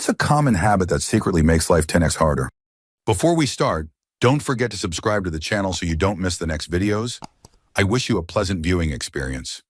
What's a common habit that secretly makes life 10x harder? Before we start, don't forget to subscribe to the channel so you don't miss the next videos. I wish you a pleasant viewing experience.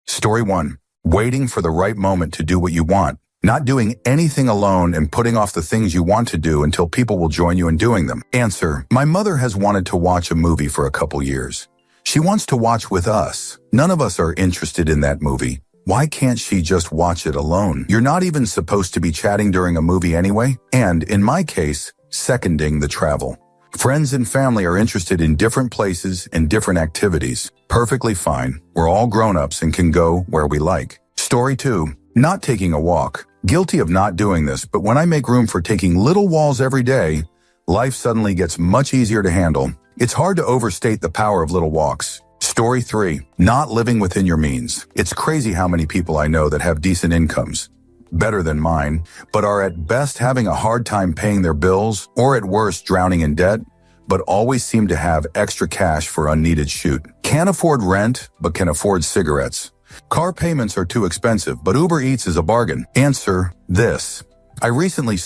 Story 1. Waiting for the right moment to do what you want. Not doing anything alone and putting off the things you want to do until people will join you in doing them. Answer. My mother has wanted to watch a movie for a couple years. She wants to watch with us. None of us are interested in that movie. Why can't she just watch it alone? You're not even supposed to be chatting during a movie anyway. And in my case, seconding the travel. Friends and family are interested in different places and different activities. Perfectly fine. We're all grown-ups and can go where we like. Story 2. Not taking a walk. Guilty of not doing this, but when I make room for taking little walks every day, life suddenly gets much easier to handle. It's hard to overstate the power of little walks. Story 3. Not living within your means. It's crazy how many people I know that have decent incomes, better than mine, but are at best having a hard time paying their bills, or at worst drowning in debt, but always seem to have extra cash for unneeded shoot. Can't afford rent, but can afford cigarettes. Car payments are too expensive, but Uber Eats is a bargain. Answer. This. I recently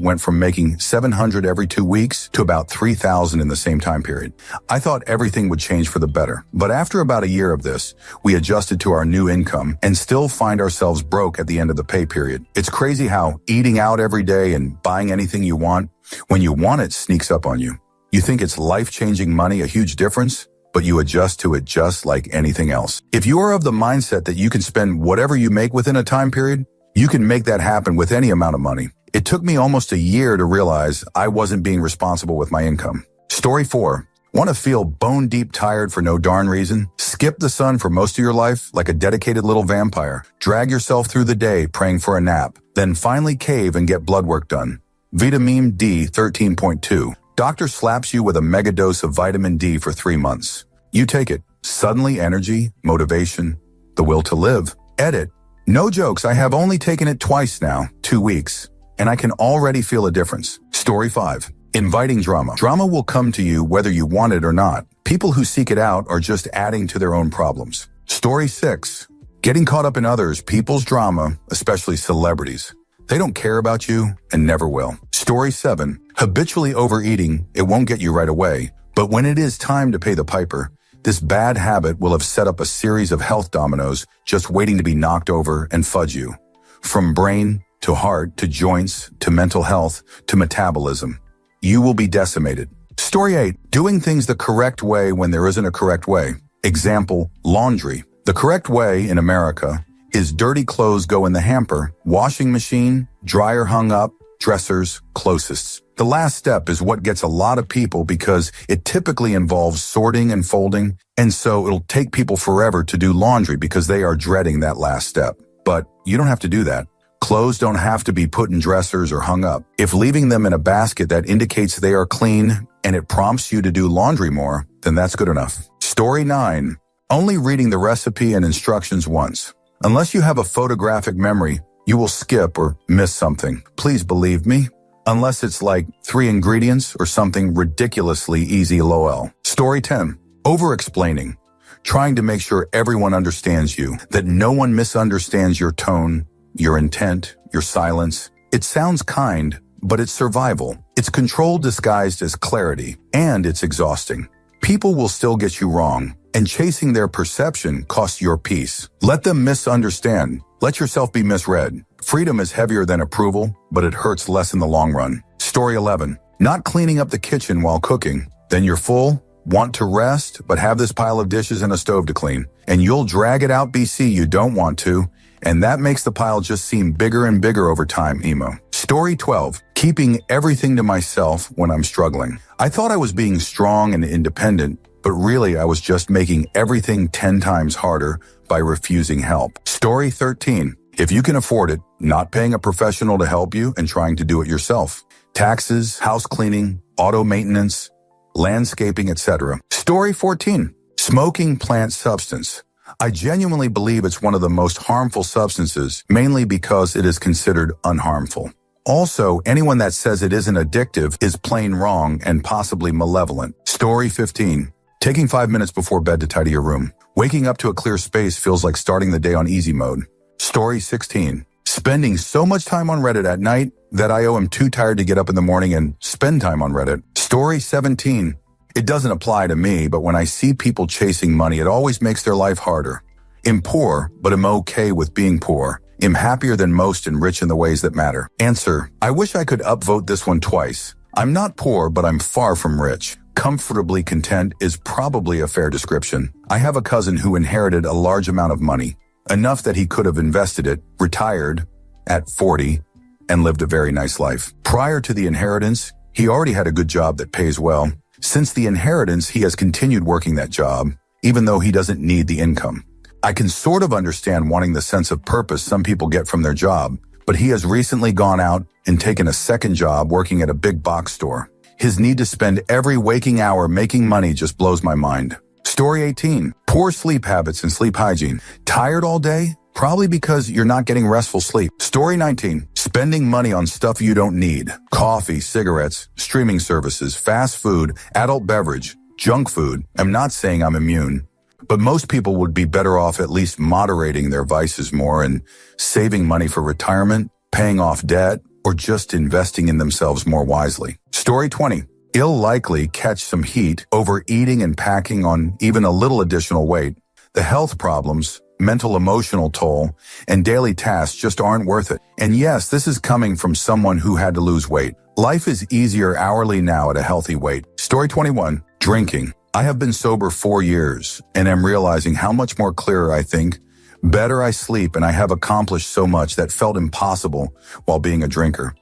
went from making $700 every 2 weeks to about $3,000 in the same time period. I thought everything would change for the better, but after about a year of this, we adjusted to our new income and still find ourselves broke at the end of the pay period. It's crazy how eating out every day and buying anything you want, when you want it, sneaks up on you. You think it's life-changing money, a huge difference, but you adjust to it just like anything else. If you are of the mindset that you can spend whatever you make within a time period, you can make that happen with any amount of money. It took me almost a year to realize I wasn't being responsible with my income. Story 4. Want to feel bone-deep tired for no darn reason? Skip the sun for most of your life like a dedicated little vampire. Drag yourself through the day praying for a nap, then finally cave and get blood work done. Vitamin D 13.2. Doctor slaps you with a mega dose of vitamin D for 3 months. You take it. Suddenly energy, motivation, the will to live. Edit. No jokes, I have only taken it twice now, 2 weeks, and I can already feel a difference. Story 5. Inviting drama. Drama will come to you whether you want it or not. People who seek it out are just adding to their own problems. Story 6. Getting caught up in others people's drama, especially celebrities. They don't care about you and never will. Story 7. Habitually overeating, it won't get you right away, but when it is time to pay the piper, this bad habit will have set up a series of health dominoes just waiting to be knocked over and fudge you. From brain to heart to joints to mental health to metabolism. You will be decimated. Story 8. Doing things the correct way when there isn't a correct way. Example, laundry. The correct way in America is dirty clothes go in the hamper, washing machine, dryer hung up, dressers, closest. The last step is what gets a lot of people because it typically involves sorting and folding, and so it'll take people forever to do laundry because they are dreading that last step. But you don't have to do that. Clothes don't have to be put in dressers or hung up. If leaving them in a basket that indicates they are clean and it prompts you to do laundry more, then that's good enough. Story 9. Only reading the recipe and instructions once. Unless you have a photographic memory, you will skip or miss something. Please believe me. Unless it's like 3 ingredients or something ridiculously easy lol. Story 10. Over-explaining. Trying to make sure everyone understands you, that no one misunderstands your tone, your intent, your silence. It sounds kind, but it's survival. It's control disguised as clarity, and it's exhausting. People will still get you wrong, and chasing their perception costs your peace. Let them misunderstand. Let yourself be misread. Freedom is heavier than approval, but it hurts less in the long run. Story 11. Not cleaning up the kitchen while cooking. Then you're full, want to rest, but have this pile of dishes and a stove to clean. And you'll drag it out BC you don't want to, and that makes the pile just seem bigger and bigger over time, emo. Story 12. Keeping everything to myself when I'm struggling. I thought I was being strong and independent, but really I was just making everything 10 times harder by refusing help. Story 13. If you can afford it, not paying a professional to help you and trying to do it yourself. Taxes, house cleaning, auto maintenance, landscaping, etc. Story 14. Smoking plant substance. I genuinely believe it's one of the most harmful substances, mainly because it is considered unharmful. Also, anyone that says it isn't addictive is plain wrong and possibly malevolent. Story 15. Taking 5 minutes before bed to tidy your room. Waking up to a clear space feels like starting the day on easy mode. Story 16. spending so much time on Reddit at night that I am too tired to get up in the morning and spend time on Reddit. Story 17. It doesn't apply to me, but when I see people chasing money, it always makes their life harder. I'm poor, but I'm okay with being poor. I'm happier than most and rich in the ways that matter. Answer. I wish I could upvote this one twice. I'm not poor, but I'm far from rich. Comfortably content is probably a fair description. I have a cousin who inherited a large amount of money, enough that he could have invested it, retired at 40, and lived a very nice life. Prior to the inheritance, he already had a good job that pays well. Since the inheritance, he has continued working that job, even though he doesn't need the income. I can sort of understand wanting the sense of purpose some people get from their job, but he has recently gone out and taken a second job working at a big box store. His need to spend every waking hour making money just blows my mind. Story 18. Poor sleep habits and sleep hygiene. Tired all day? Probably because you're not getting restful sleep. Story 19. Spending money on stuff you don't need. Coffee, cigarettes, streaming services, fast food, adult beverage, junk food. I'm not saying I'm immune, but most people would be better off at least moderating their vices more and saving money for retirement, paying off debt, or just investing in themselves more wisely. Story 20. You'll likely catch some heat over eating and packing on even a little additional weight. The health problems, mental emotional toll, and daily tasks just aren't worth it. And yes, this is coming from someone who had to lose weight. Life is easier hourly now at a healthy weight. Story 21. Drinking. I have been sober 4 years and am realizing how much more clearer I think, better I sleep, and I have accomplished so much that felt impossible while being a drinker.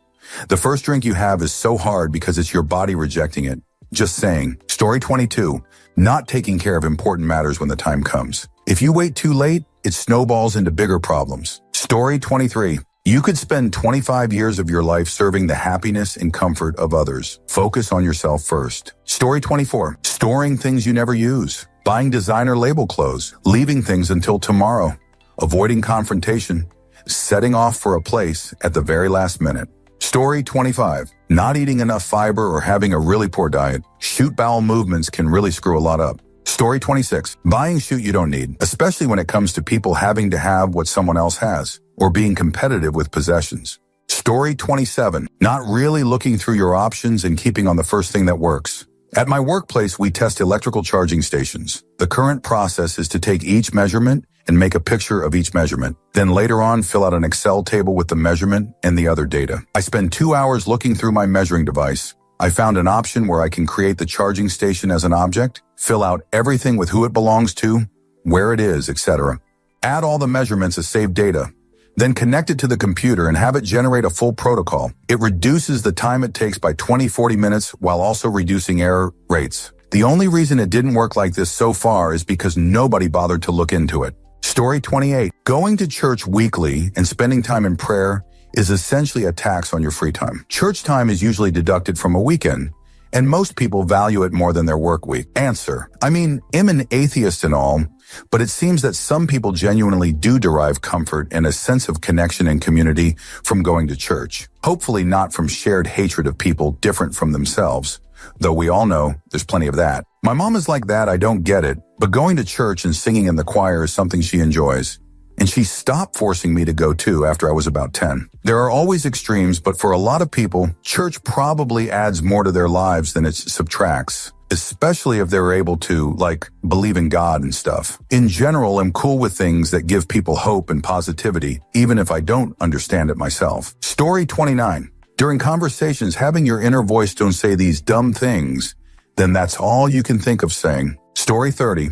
The first drink you have is so hard because it's your body rejecting it. Just saying. Story 22. Not taking care of important matters when the time comes. If you wait too late, it snowballs into bigger problems. Story 23. You could spend 25 years of your life serving the happiness and comfort of others. Focus on yourself first. Story 24. Storing things you never use. Buying designer label clothes. Leaving things until tomorrow. Avoiding confrontation. Setting off for a place at the very last minute. Story 25. Not eating enough fiber or having a really poor diet. Shoot bowel movements can really screw a lot up. Story 26. Buying shit you don't need, especially when it comes to people having to have what someone else has, or being competitive with possessions. Story 27. Not really looking through your options and keeping on the first thing that works. At my workplace, we test electrical charging stations. The current process is to take each measurement and make a picture of each measurement. Then later on, fill out an Excel table with the measurement and the other data. I spend 2 hours looking through my measuring device. I found an option where I can create the charging station as an object, fill out everything with who it belongs to, where it is, etc. Add all the measurements as saved data. Then connect it to the computer and have it generate a full protocol. It reduces the time it takes by 20-40 minutes while also reducing error rates. The only reason it didn't work like this so far is because nobody bothered to look into it. Story 28. Going to church weekly and spending time in prayer is essentially a tax on your free time. Church time is usually deducted from a weekend, and most people value it more than their work week. Answer. I'm an atheist and all, but it seems that some people genuinely do derive comfort and a sense of connection and community from going to church. Hopefully not from shared hatred of people different from themselves, though we all know there's plenty of that. My mom is like that, I don't get it, but going to church and singing in the choir is something she enjoys. And she stopped forcing me to go too after I was about 10. There are always extremes, but for a lot of people, church probably adds more to their lives than it subtracts, especially if they're able to, believe in God and stuff. In general, I'm cool with things that give people hope and positivity, even if I don't understand it myself. Story 29. During conversations, having your inner voice don't say these dumb things, then that's all you can think of saying. Story 30.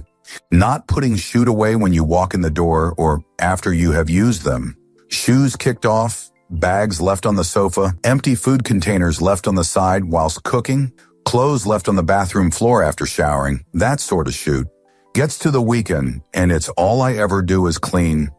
Not putting shoes away when you walk in the door or after you have used them. Shoes kicked off, bags left on the sofa, empty food containers left on the side whilst cooking, clothes left on the bathroom floor after showering, that sort of shoot. Gets to the weekend, and it's all I ever do is clean.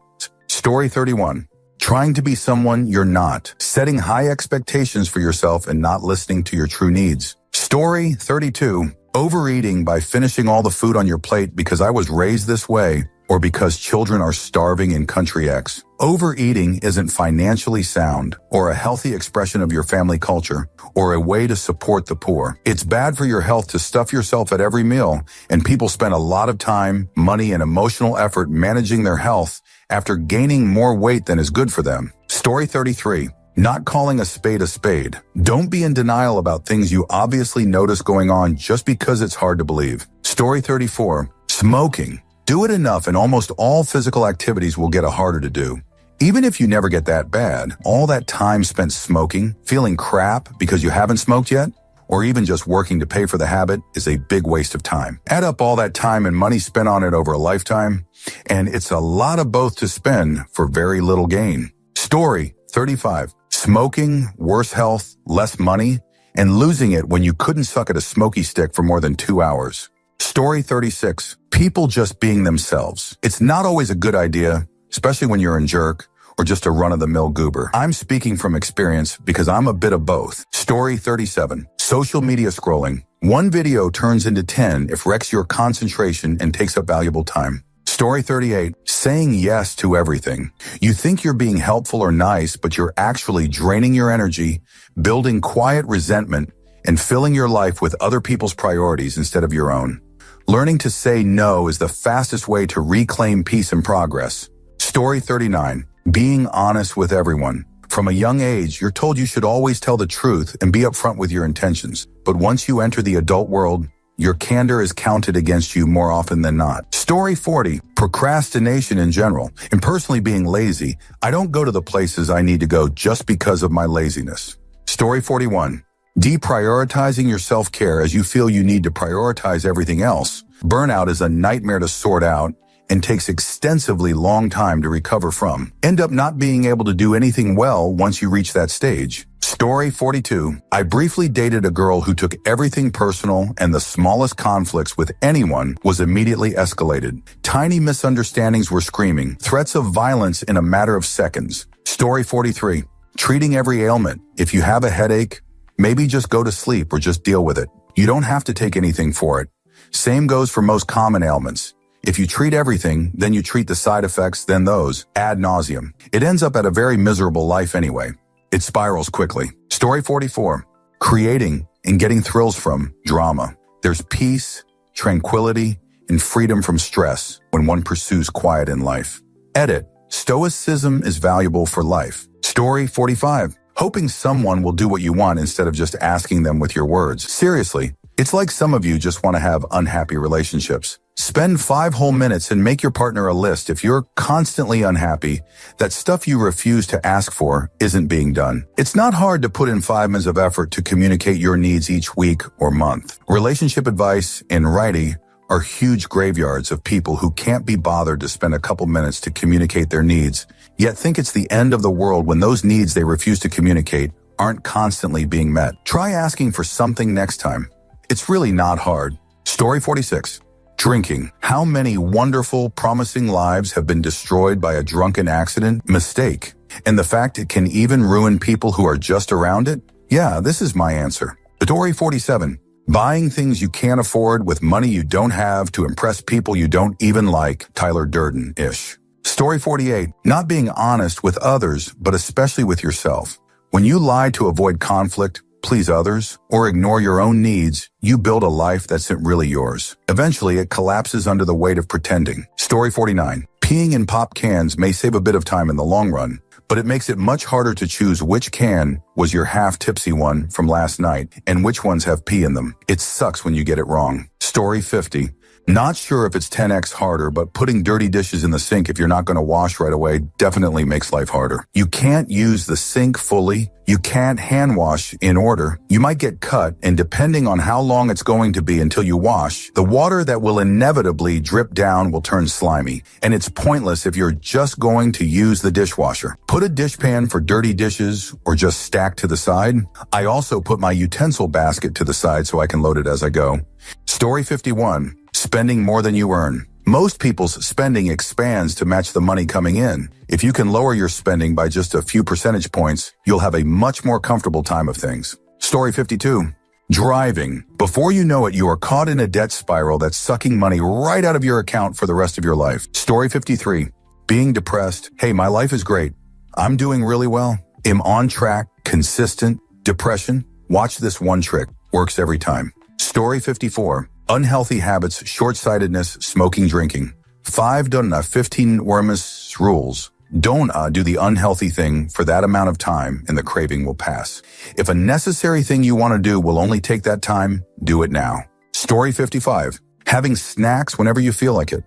Story 31. Trying to be someone you're not. Setting high expectations for yourself and not listening to your true needs. Story 32. Overeating by finishing all the food on your plate because I was raised this way or because children are starving in country X. Overeating isn't financially sound or a healthy expression of your family culture or a way to support the poor. It's bad for your health to stuff yourself at every meal, and people spend a lot of time, money, and emotional effort managing their health after gaining more weight than is good for them. Story 33. Not calling a spade a spade. Don't be in denial about things you obviously notice going on just because it's hard to believe. Story 34. Smoking. Do it enough and almost all physical activities will get harder to do. Even if you never get that bad, all that time spent smoking, feeling crap because you haven't smoked yet, or even just working to pay for the habit is a big waste of time. Add up all that time and money spent on it over a lifetime, and it's a lot of both to spend for very little gain. Story 35. Smoking, worse health, less money, and losing it when you couldn't suck at a smoky stick for more than 2 hours. Story 36. People just being themselves. It's not always a good idea, especially when you're a jerk or just a run-of-the-mill goober. I'm speaking from experience because I'm a bit of both. Story 37. Social media scrolling. One video turns into 10 if wrecks your concentration and takes up valuable time. Story 38. Saying yes to everything. You think you're being helpful or nice, but you're actually draining your energy, building quiet resentment, and filling your life with other people's priorities instead of your own. Learning to say no is the fastest way to reclaim peace and progress. Story 39. Being honest with everyone. From a young age, you're told you should always tell the truth and be upfront with your intentions. But once you enter the adult world, your candor is counted against you more often than not. Story 40. Procrastination in general. And personally being lazy, I don't go to the places I need to go just because of my laziness. Story 41. Deprioritizing your self-care as you feel you need to prioritize everything else. Burnout is a nightmare to sort out and takes extensively long time to recover from. End up not being able to do anything well once you reach that stage. Story 42. I briefly dated a girl who took everything personal and the smallest conflicts with anyone was immediately escalated. Tiny misunderstandings were screaming, threats of violence in a matter of seconds. Story 43. Treating every ailment. If you have a headache, maybe just go to sleep or just deal with it. You don't have to take anything for it. Same goes for most common ailments. If you treat everything, then you treat the side effects, then those, ad nauseum. It ends up at a very miserable life anyway. It spirals quickly. Story 44. Creating and getting thrills from drama. There's peace, tranquility, and freedom from stress when one pursues quiet in life. Edit. Stoicism is valuable for life. Story 45. Hoping someone will do what you want instead of just asking them with your words. Seriously, it's like some of you just want to have unhappy relationships. Spend 5 whole minutes and make your partner a list if you're constantly unhappy that stuff you refuse to ask for isn't being done. It's not hard to put in 5 minutes of effort to communicate your needs each week or month. Relationship advice and writing are huge graveyards of people who can't be bothered to spend a couple minutes to communicate their needs, yet think it's the end of the world when those needs they refuse to communicate aren't constantly being met. Try asking for something next time. It's really not hard. Story 46. Drinking. How many wonderful, promising lives have been destroyed by a drunken accident, mistake? And the fact it can even ruin people who are just around it? Yeah, this is my answer. Story 47. Buying things you can't afford with money you don't have to impress people you don't even like, Tyler Durden-ish. Story 48. Not being honest with others, but especially with yourself. When you lie to avoid conflict, please others, or ignore your own needs, you build a life that isn't really yours. Eventually, it collapses under the weight of pretending. Story 49. Peeing in pop cans may save a bit of time in the long run, but it makes it much harder to choose which can was your half-tipsy one from last night and which ones have pee in them. It sucks when you get it wrong. Story 50. Not sure if it's 10x harder, but putting dirty dishes in the sink if you're not going to wash right away definitely makes life harder. You can't use the sink fully. You can't hand wash in order. You might get cut, and depending on how long it's going to be until you wash, the water that will inevitably drip down will turn slimy. And it's pointless if you're just going to use the dishwasher. Put a dishpan for dirty dishes or just stack to the side. I also put my utensil basket to the side so I can load it as I go. Story 51. Spending more than you earn. Most people's spending expands to match the money coming in. If you can lower your spending by just a few percentage points, you'll have a much more comfortable time of things. Story 52. Driving. Before you know it, you are caught in a debt spiral that's sucking money right out of your account for the rest of your life. Story 53. Being depressed. Hey, my life is great. I'm doing really well. Am on track, consistent. Depression. Watch this one trick. Works every time. Story 54. Unhealthy habits, short-sightedness, smoking, drinking. 5 done 15 Wormus rules. Don't do the unhealthy thing for that amount of time and the craving will pass. If a necessary thing you want to do will only take that time, do it now. Story 55. Having snacks whenever you feel like it.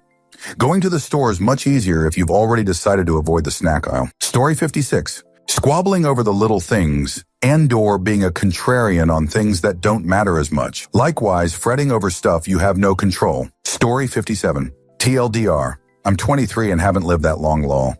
Going to the store is much easier if you've already decided to avoid the snack aisle. Story 56. Squabbling over the little things and/or being a contrarian on things that don't matter as much. Likewise, fretting over stuff you have no control. Story 57. TLDR. I'm 23 and haven't lived that long, lol.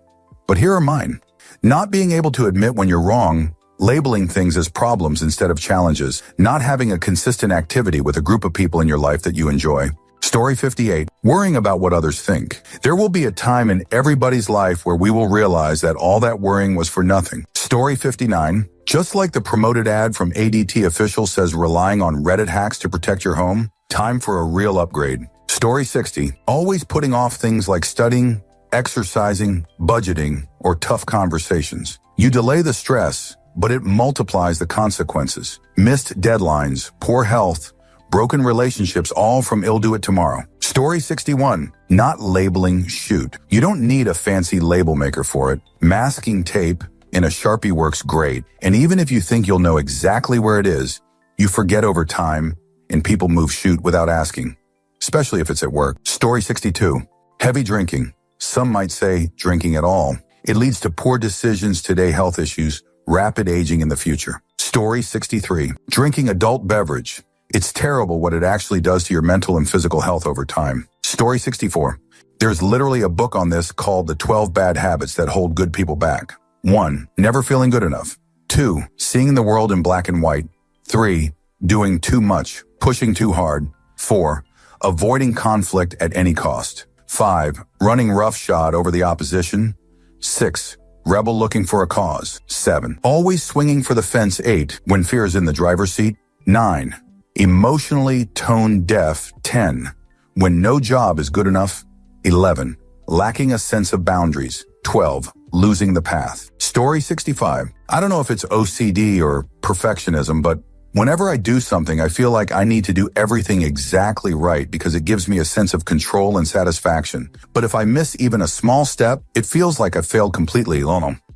But here are mine. Not being able to admit when you're wrong, labeling things as problems instead of challenges, not having a consistent activity with a group of people in your life that you enjoy. Story 58. Worrying about what others think. There will be a time in everybody's life where we will realize that all that worrying was for nothing. Story 59. Just like the promoted ad from ADT official says relying on Reddit hacks to protect your home, time for a real upgrade. Story 60. Always putting off things like studying, exercising, budgeting, or tough conversations. You delay the stress, but it multiplies the consequences. Missed deadlines, poor health, broken relationships, all from do it tomorrow. Story 61. Not labeling shoot. You don't need a fancy label maker for it. Masking tape in a Sharpie works great. And even if you think you'll know exactly where it is, you forget over time and people move shoot without asking, especially if it's at work. Story 62. Heavy drinking. Some might say drinking at all. It leads to poor decisions today, health issues, rapid aging in the future. Story 63. Drinking adult beverage. It's terrible what it actually does to your mental and physical health over time. Story 64. There's literally a book on this called The 12 Bad Habits That Hold Good People Back. 1. Never feeling good enough. 2. Seeing the world in black and white. 3. Doing too much, pushing too hard. 4. Avoiding conflict at any cost. 5. Running roughshod over the opposition. 6. Rebel looking for a cause. 7. Always swinging for the fence. 8. When fear is in the driver's seat. 9. Emotionally tone deaf. 10. When no job is good enough. 11. Lacking a sense of boundaries. 12. Losing the path. Story 65. I don't know if it's OCD or perfectionism, but whenever I do something, I feel like I need to do everything exactly right because it gives me a sense of control and satisfaction. But if I miss even a small step, it feels like I failed completely.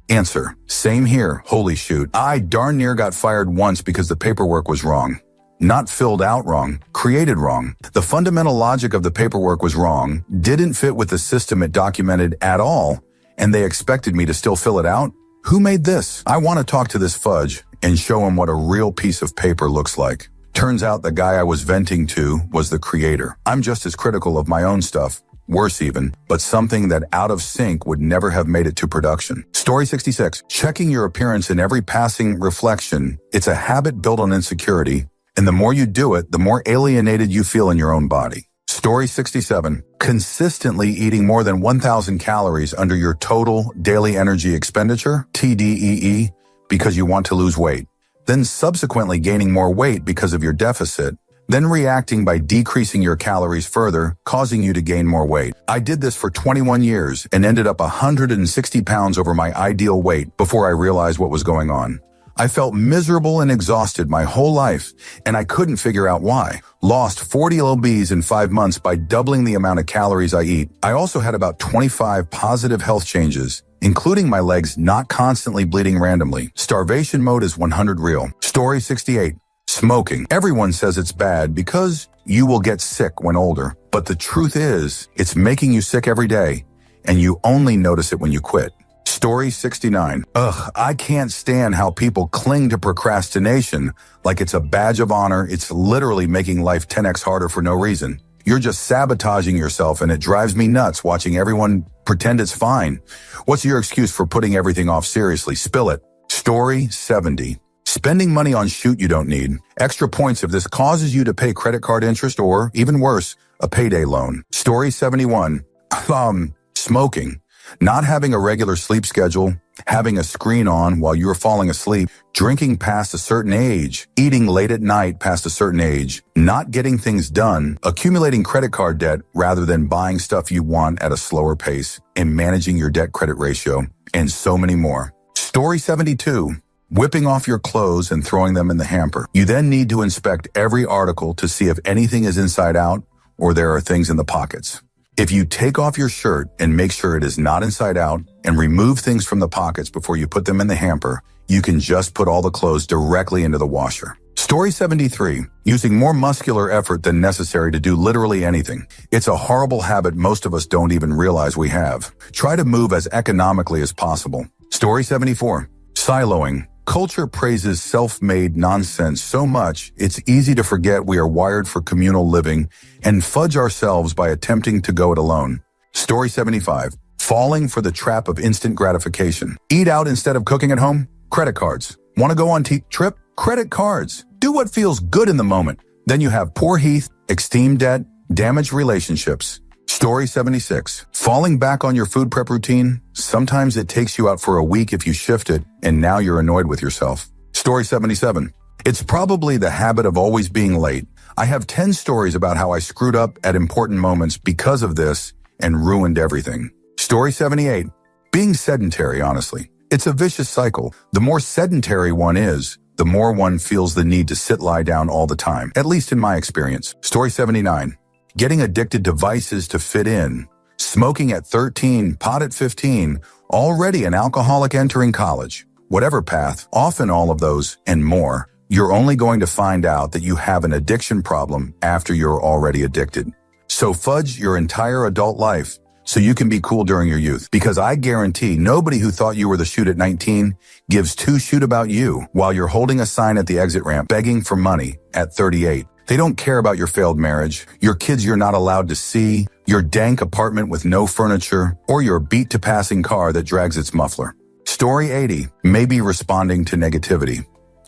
Answer. Same here. Holy shoot. I darn near got fired once because the paperwork was wrong. Not filled out wrong, created wrong. The fundamental logic of the paperwork was wrong, didn't fit with the system it documented at all, and they expected me to still fill it out? Who made this? I want to talk to this fudge and show him what a real piece of paper looks like. Turns out the guy I was venting to was the creator. I'm just as critical of my own stuff, worse even, but something that out of sync would never have made it to production. Story 66. Checking your appearance in every passing reflection. It's a habit built on insecurity, and the more you do it, the more alienated you feel in your own body. Story 67. Consistently eating more than 1,000 calories under your total daily energy expenditure, TDEE, because you want to lose weight. Then subsequently gaining more weight because of your deficit, then reacting by decreasing your calories further, causing you to gain more weight. I did this for 21 years and ended up 160 pounds over my ideal weight before I realized what was going on. I felt miserable and exhausted my whole life, and I couldn't figure out why. Lost 40 lbs in 5 months by doubling the amount of calories I eat. I also had about 25 positive health changes, including my legs not constantly bleeding randomly. Starvation mode is 100 real. Story 68. Smoking. Everyone says it's bad because you will get sick when older. But the truth is, it's making you sick every day, and you only notice it when you quit. Story 69. I can't stand how people cling to procrastination like it's a badge of honor. It's literally making life 10x harder for no reason. You're just sabotaging yourself, and it drives me nuts watching everyone pretend it's fine. What's your excuse for putting everything off seriously? Spill it. Story 70. Spending money on shoot you don't need. Extra points if this causes you to pay credit card interest or, even worse, a payday loan. Story 71. Smoking. Not having a regular sleep schedule, having a screen on while you're falling asleep, drinking past a certain age, eating late at night past a certain age, not getting things done, accumulating credit card debt rather than buying stuff you want at a slower pace, and managing your debt-credit ratio, and so many more. Story 72. Whipping off your clothes and throwing them in the hamper. You then need to inspect every article to see if anything is inside out or there are things in the pockets. If you take off your shirt and make sure it is not inside out and remove things from the pockets before you put them in the hamper, you can just put all the clothes directly into the washer. Story 73. Using more muscular effort than necessary to do literally anything. It's a horrible habit most of us don't even realize we have. Try to move as economically as possible. Story 74. Siloing. Culture praises self-made nonsense so much, it's easy to forget we are wired for communal living and fudge ourselves by attempting to go it alone. Story 75. Falling for the trap of instant gratification. Eat out instead of cooking at home? Credit cards. Want to go on trip? Credit cards. Do what feels good in the moment. Then you have poor health, extreme debt, damaged relationships. Story 76. Falling back on your food prep routine? Sometimes it takes you out for a week if you shift it, and now you're annoyed with yourself. Story 77. It's probably the habit of always being late. I have 10 stories about how I screwed up at important moments because of this and ruined everything. Story 78. Being sedentary, honestly. It's a vicious cycle. The more sedentary one is, the more one feels the need to lie down all the time, at least in my experience. Story 79. Getting addicted to vices to fit in. Smoking at 13, pot at 15, already an alcoholic entering college. Whatever path, often all of those and more, you're only going to find out that you have an addiction problem after you're already addicted. So fudge your entire adult life so you can be cool during your youth. Because I guarantee nobody who thought you were the shoot at 19 gives two shoot about you while you're holding a sign at the exit ramp begging for money at 38. They don't care about your failed marriage, your kids you're not allowed to see, your dank apartment with no furniture, or your beat-to-passing car that drags its muffler. Story 80. Maybe responding to negativity.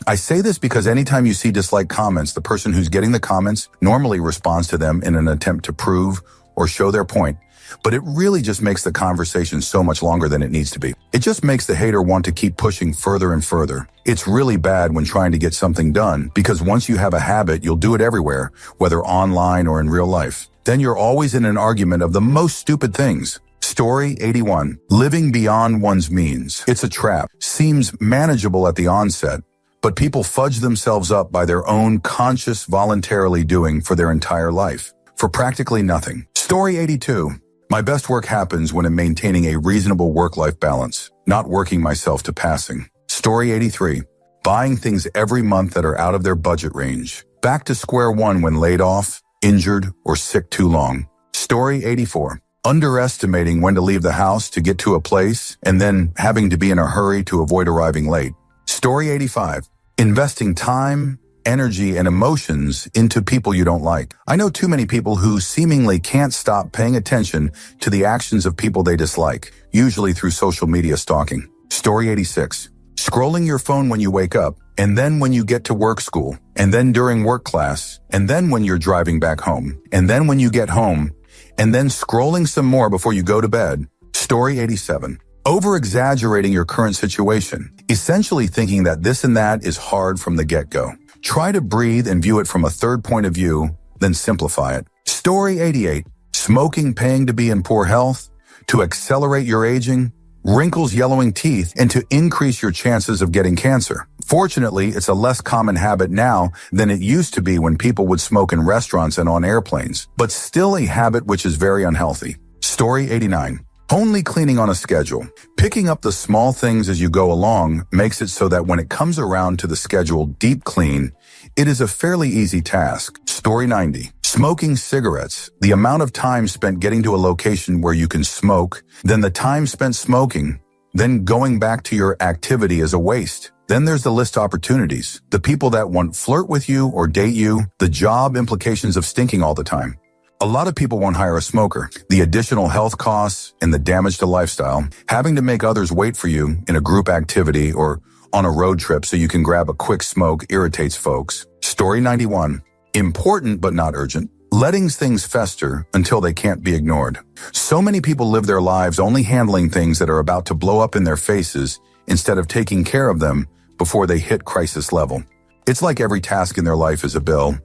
I say this because anytime you see dislike comments, the person who's getting the comments normally responds to them in an attempt to prove or show their point. But it really just makes the conversation so much longer than it needs to be. It just makes the hater want to keep pushing further and further. It's really bad when trying to get something done because once you have a habit, you'll do it everywhere, whether online or in real life. Then you're always in an argument of the most stupid things. Story 81. Living beyond one's means. It's a trap. Seems manageable at the onset, but people fudge themselves up by their own conscious voluntarily doing for their entire life. For practically nothing. Story 82. My best work happens when I'm maintaining a reasonable work-life balance, not working myself to passing. Story 83. Buying things every month that are out of their budget range. Back to square one when laid off, injured, or sick too long. Story 84. Underestimating when to leave the house to get to a place and then having to be in a hurry to avoid arriving late. Story 85. Investing time, energy, and emotions into people you don't like. I know too many people who seemingly can't stop paying attention to the actions of people they dislike, usually through social media stalking. Story 86. Scrolling your phone when you wake up, and then when you get to work school, and then during work class, and then when you're driving back home, and then when you get home, and then scrolling some more before you go to bed. Story 87. Over-exaggerating your current situation, essentially thinking that this and that is hard from the get-go. Try to breathe and view it from a third point of view, then simplify it. Story 88. Smoking paying to be in poor health, to accelerate your aging, wrinkles, yellowing teeth, and to increase your chances of getting cancer. Fortunately, it's a less common habit now than it used to be when people would smoke in restaurants and on airplanes, but still a habit which is very unhealthy. Story 89. Only cleaning on a schedule. Picking up the small things as you go along makes it so that when it comes around to the scheduled deep clean, it is a fairly easy task. Story 90. Smoking cigarettes. The amount of time spent getting to a location where you can smoke, then the time spent smoking, then going back to your activity is a waste. Then there's the list opportunities, the people that won't flirt with you or date you, the job implications of stinking all the time. A lot of people won't hire a smoker. The additional health costs and the damage to lifestyle, having to make others wait for you in a group activity or on a road trip so you can grab a quick smoke irritates folks. Story 91. Important but not urgent. Letting things fester until they can't be ignored. So many people live their lives only handling things that are about to blow up in their faces instead of taking care of them before they hit crisis level. It's like every task in their life is a bill,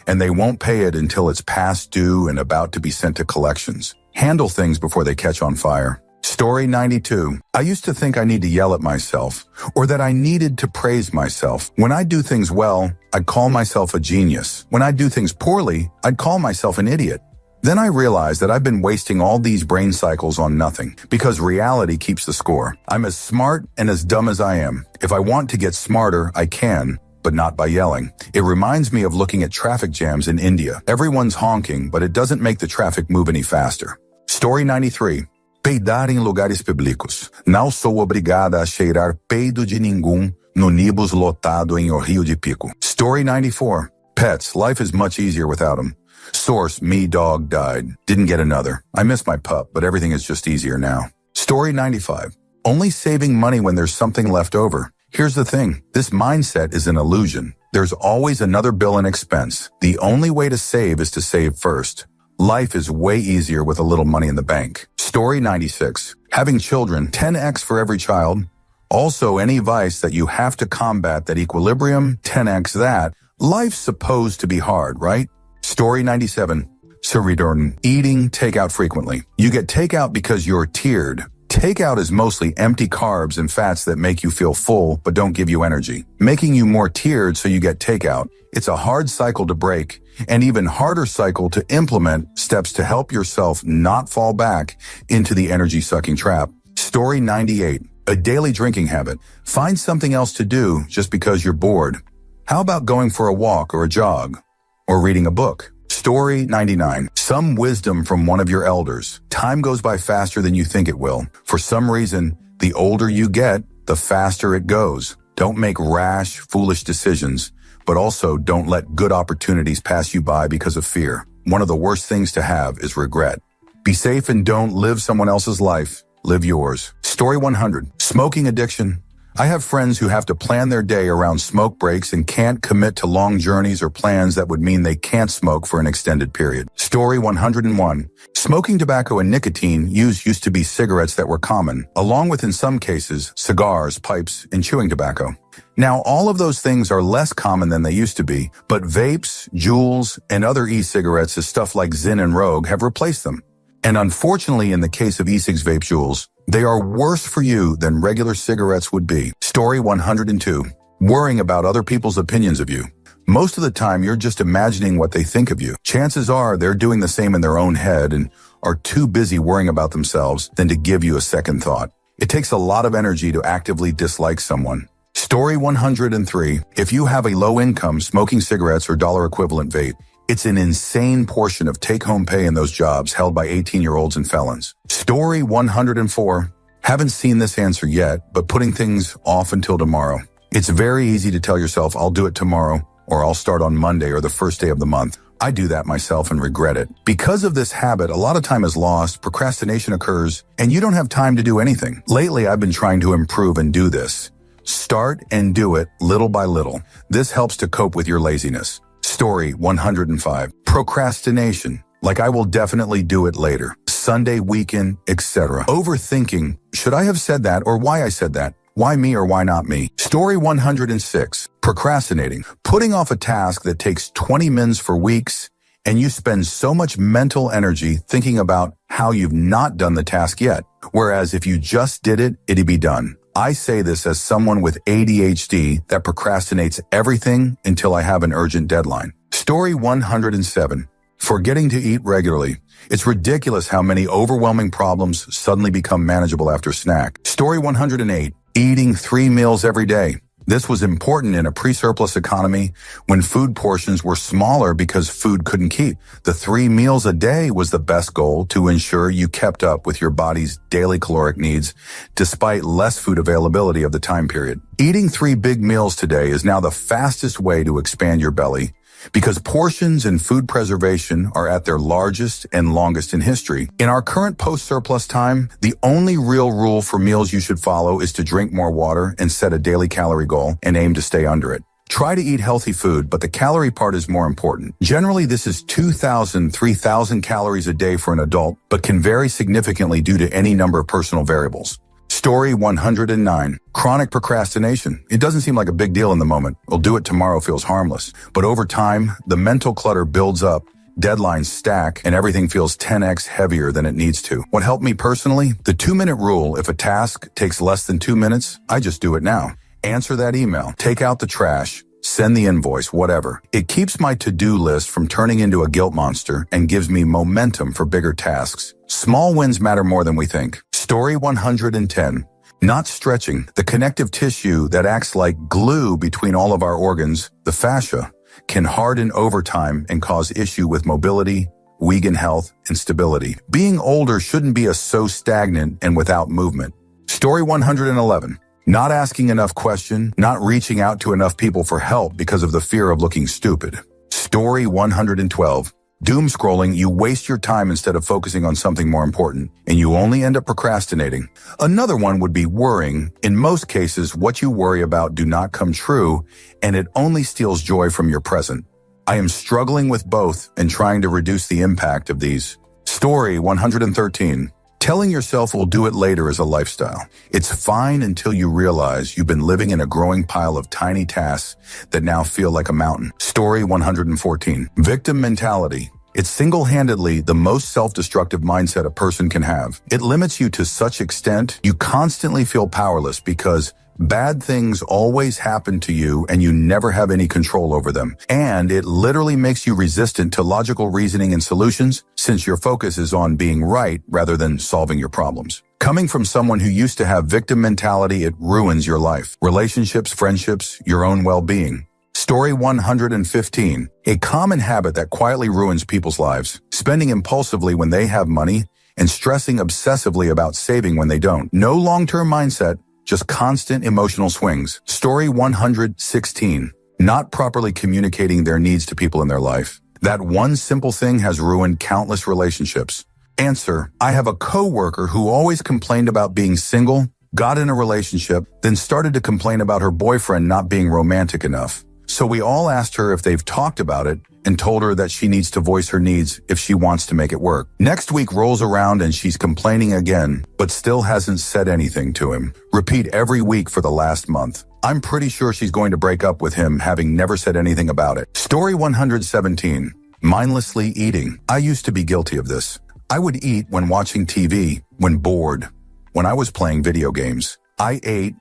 and they won't pay it until it's past due and about to be sent to collections. Handle things before they catch on fire. Story 92. I used to think I need to yell at myself, or that I needed to praise myself. When I do things well, I'd call myself a genius. When I do things poorly, I'd call myself an idiot. Then I realized that I've been wasting all these brain cycles on nothing, because reality keeps the score. I'm as smart and as dumb as I am. If I want to get smarter, I can, but not by yelling. It reminds me of looking at traffic jams in India. Everyone's honking, but it doesn't make the traffic move any faster. Story 93. Peidar em lugares públicos. Não sou obrigada a cheirar peido de ninguém no ônibus lotado em Rio de Pico. Story 94. Pets. Life is much easier without them. Source, me dog died. Didn't get another. I miss my pup, but everything is just easier now. Story 95. Only saving money when there's something left over. Here's the thing. This mindset is an illusion. There's always another bill and expense. The only way to save is to save first. Life is way easier with a little money in the bank. Story 96. Having children, 10x for every child. Also, any vice that you have to combat that equilibrium, 10x that. Life's supposed to be hard, right? Story 97. Suridurn. Eating takeout frequently. You get takeout because you're tiered. Takeout is mostly empty carbs and fats that make you feel full but don't give you energy, making you more tiered so you get takeout. It's a hard cycle to break, and even harder cycle to implement steps to help yourself not fall back into the energy-sucking trap. Story 98. A daily drinking habit. Find something else to do just because you're bored. How about going for a walk or a jog? Or reading a book? Story 99. Some wisdom from one of your elders. Time goes by faster than you think it will. For some reason, the older you get, the faster it goes. Don't make rash, foolish decisions, but also don't let good opportunities pass you by because of fear. One of the worst things to have is regret. Be safe and don't live someone else's life. Live yours. Story 100. Smoking addiction. I have friends who have to plan their day around smoke breaks and can't commit to long journeys or plans that would mean they can't smoke for an extended period. Story 101. Smoking tobacco and nicotine used to be cigarettes that were common, along with, in some cases, cigars, pipes, and chewing tobacco. Now, all of those things are less common than they used to be, but vapes, Juuls, and other e-cigarettes as stuff like Zyn and Rogue have replaced them. And unfortunately, in the case of e-cigs, vape, Juuls, they are worse for you than regular cigarettes would be. Story 102. Worrying about other people's opinions of you. Most of the time, you're just imagining what they think of you. Chances are they're doing the same in their own head and are too busy worrying about themselves than to give you a second thought. It takes a lot of energy to actively dislike someone. Story 103. If you have a low-income smoking cigarettes or dollar equivalent vape, it's an insane portion of take-home pay in those jobs held by 18-year-olds and felons. Story 104. Haven't seen this answer yet, but putting things off until tomorrow. It's very easy to tell yourself, I'll do it tomorrow, or I'll start on Monday or the first day of the month. I do that myself and regret it. Because of this habit, a lot of time is lost, procrastination occurs, and you don't have time to do anything. Lately, I've been trying to improve and do this. Start and do it little by little. This helps to cope with your laziness. Story 105. Procrastination. Like I will definitely do it later. Sunday, weekend, etc. Overthinking. Should I have said that or why I said that? Why me or why not me? Story 106. Procrastinating. Putting off a task that takes 20 minutes for weeks and you spend so much mental energy thinking about how you've not done the task yet. Whereas if you just did it, it'd be done. I say this as someone with ADHD that procrastinates everything until I have an urgent deadline. Story 107. Forgetting to eat regularly. It's ridiculous how many overwhelming problems suddenly become manageable after snack. Story 108. Eating 3 meals every day. This was important in a pre-surplus economy when food portions were smaller because food couldn't keep. The 3 meals a day was the best goal to ensure you kept up with your body's daily caloric needs despite less food availability of the time period. Eating 3 big meals today is now the fastest way to expand your belly because portions and food preservation are at their largest and longest in history. In our current post-surplus time, the only real rule for meals you should follow is to drink more water and set a daily calorie goal and aim to stay under it. Try to eat healthy food, but the calorie part is more important. Generally, this is 2,000, 3,000 calories a day for an adult, but can vary significantly due to any number of personal variables. Story 109. Chronic procrastination. It doesn't seem like a big deal in the moment. We'll do it tomorrow feels harmless. But over time, the mental clutter builds up, deadlines stack, and everything feels 10x heavier than it needs to. What helped me personally? The 2-minute rule. If a task takes less than 2 minutes, I just do it now. Answer that email. Take out the trash. send the invoice, whatever. It keeps my to-do list from turning into a guilt monster and gives me momentum for bigger tasks. Small wins matter more than we think. Story 110. Not stretching. The connective tissue that acts like glue between all of our organs, the fascia, can harden over time and cause issue with mobility, weaken health, and stability. Being older shouldn't be so stagnant and without movement. Story 111. Not asking enough questions, not reaching out to enough people for help because of the fear of looking stupid. Story 112. Doom scrolling, you waste your time instead of focusing on something more important, and you only end up procrastinating. Another one would be worrying. In most cases, what you worry about do not come true, and it only steals joy from your present. I am struggling with both and trying to reduce the impact of these. Story 113. Telling yourself we'll do it later is a lifestyle. It's fine until you realize you've been living in a growing pile of tiny tasks that now feel like a mountain. Story 114. Victim mentality. It's single-handedly the most self-destructive mindset a person can have. It limits you to such extent you constantly feel powerless because bad things always happen to you and you never have any control over them. And it literally makes you resistant to logical reasoning and solutions since your focus is on being right rather than solving your problems. Coming from someone who used to have victim mentality, it ruins your life, relationships, friendships, your own well-being. Story 115. A common habit that quietly ruins people's lives. Spending impulsively when they have money and stressing obsessively about saving when they don't. No long-term mindset, just constant emotional swings. Story 116. Not properly communicating their needs to people in their life. That one simple thing has ruined countless relationships. Answer. I have a coworker who always complained about being single, got in a relationship, then started to complain about her boyfriend not being romantic enough. So we all asked her if they've talked about it and told her that she needs to voice her needs if she wants to make it work. Next week rolls around and she's complaining again, but still hasn't said anything to him. Repeat every week for the last month. I'm pretty sure she's going to break up with him, having never said anything about it. Story 117. Mindlessly eating. I used to be guilty of this. I would eat when watching TV, when bored, when I was playing video games. I ate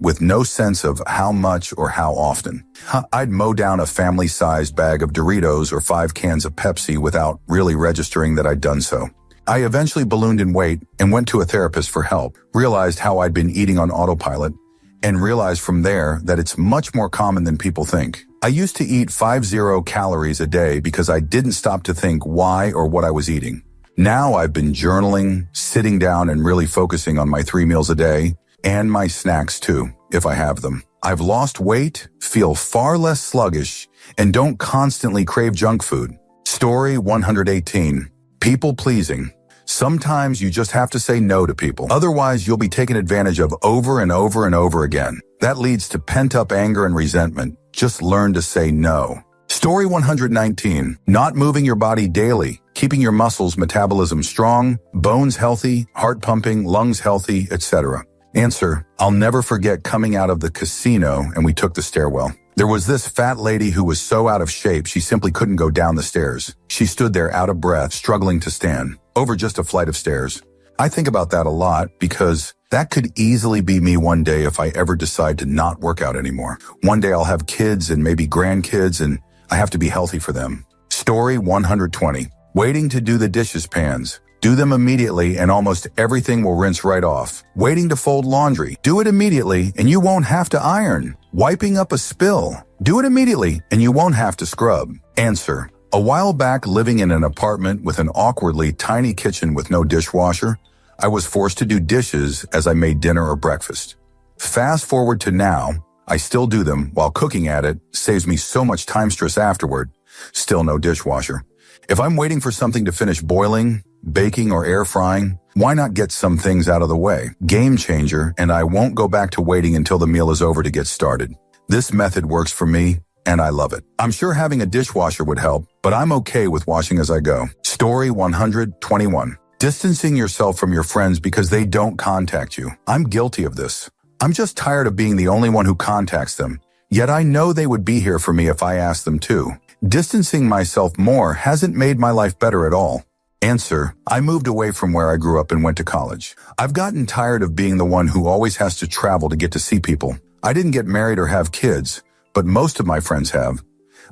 with no sense of how much or how often. I'd mow down a family-sized bag of Doritos or 5 cans of Pepsi without really registering that I'd done so. I eventually ballooned in weight and went to a therapist for help, realized how I'd been eating on autopilot, and realized from there that it's much more common than people think. I used to eat 50 calories a day because I didn't stop to think why or what I was eating. Now I've been journaling, sitting down and really focusing on my 3 meals a day, and my snacks too, if I have them. I've lost weight, feel far less sluggish, and don't constantly crave junk food. Story 118. People pleasing. Sometimes you just have to say no to people. Otherwise, you'll be taken advantage of over and over and over again. That leads to pent-up anger and resentment. Just learn to say no. Story 119. Not moving your body daily, keeping your muscles metabolism strong, bones healthy, heart pumping, lungs healthy, etc. Answer. I'll never forget coming out of the casino and we took the stairwell. There was this fat lady who was so out of shape she simply couldn't go down the stairs. She stood there out of breath, struggling to stand, over just a flight of stairs. I think about that a lot because that could easily be me one day if I ever decide to not work out anymore. One day I'll have kids and maybe grandkids and I have to be healthy for them. Story 120. Waiting to do the dishes pans. Do them immediately and almost everything will rinse right off. Waiting to fold laundry. Do it immediately and you won't have to iron. Wiping up a spill. Do it immediately and you won't have to scrub. Answer. A while back, living in an apartment with an awkwardly tiny kitchen with no dishwasher, I was forced to do dishes as I made dinner or breakfast. Fast forward to now, I still do them while cooking at it, saves me so much time stress afterward. Still no dishwasher. If I'm waiting for something to finish boiling, baking, or air frying, why not get some things out of the way? Game changer, and I won't go back to waiting until the meal is over to get started. This method works for me, and I love it. I'm sure having a dishwasher would help, but I'm okay with washing as I go. Story 121. Distancing yourself from your friends because they don't contact you. I'm guilty of this. I'm just tired of being the only one who contacts them, yet I know they would be here for me if I asked them to. Distancing myself more hasn't made my life better at all. Answer. I moved away from where I grew up and went to college. I've gotten tired of being the one who always has to travel to get to see people. I didn't get married or have kids, but most of my friends have.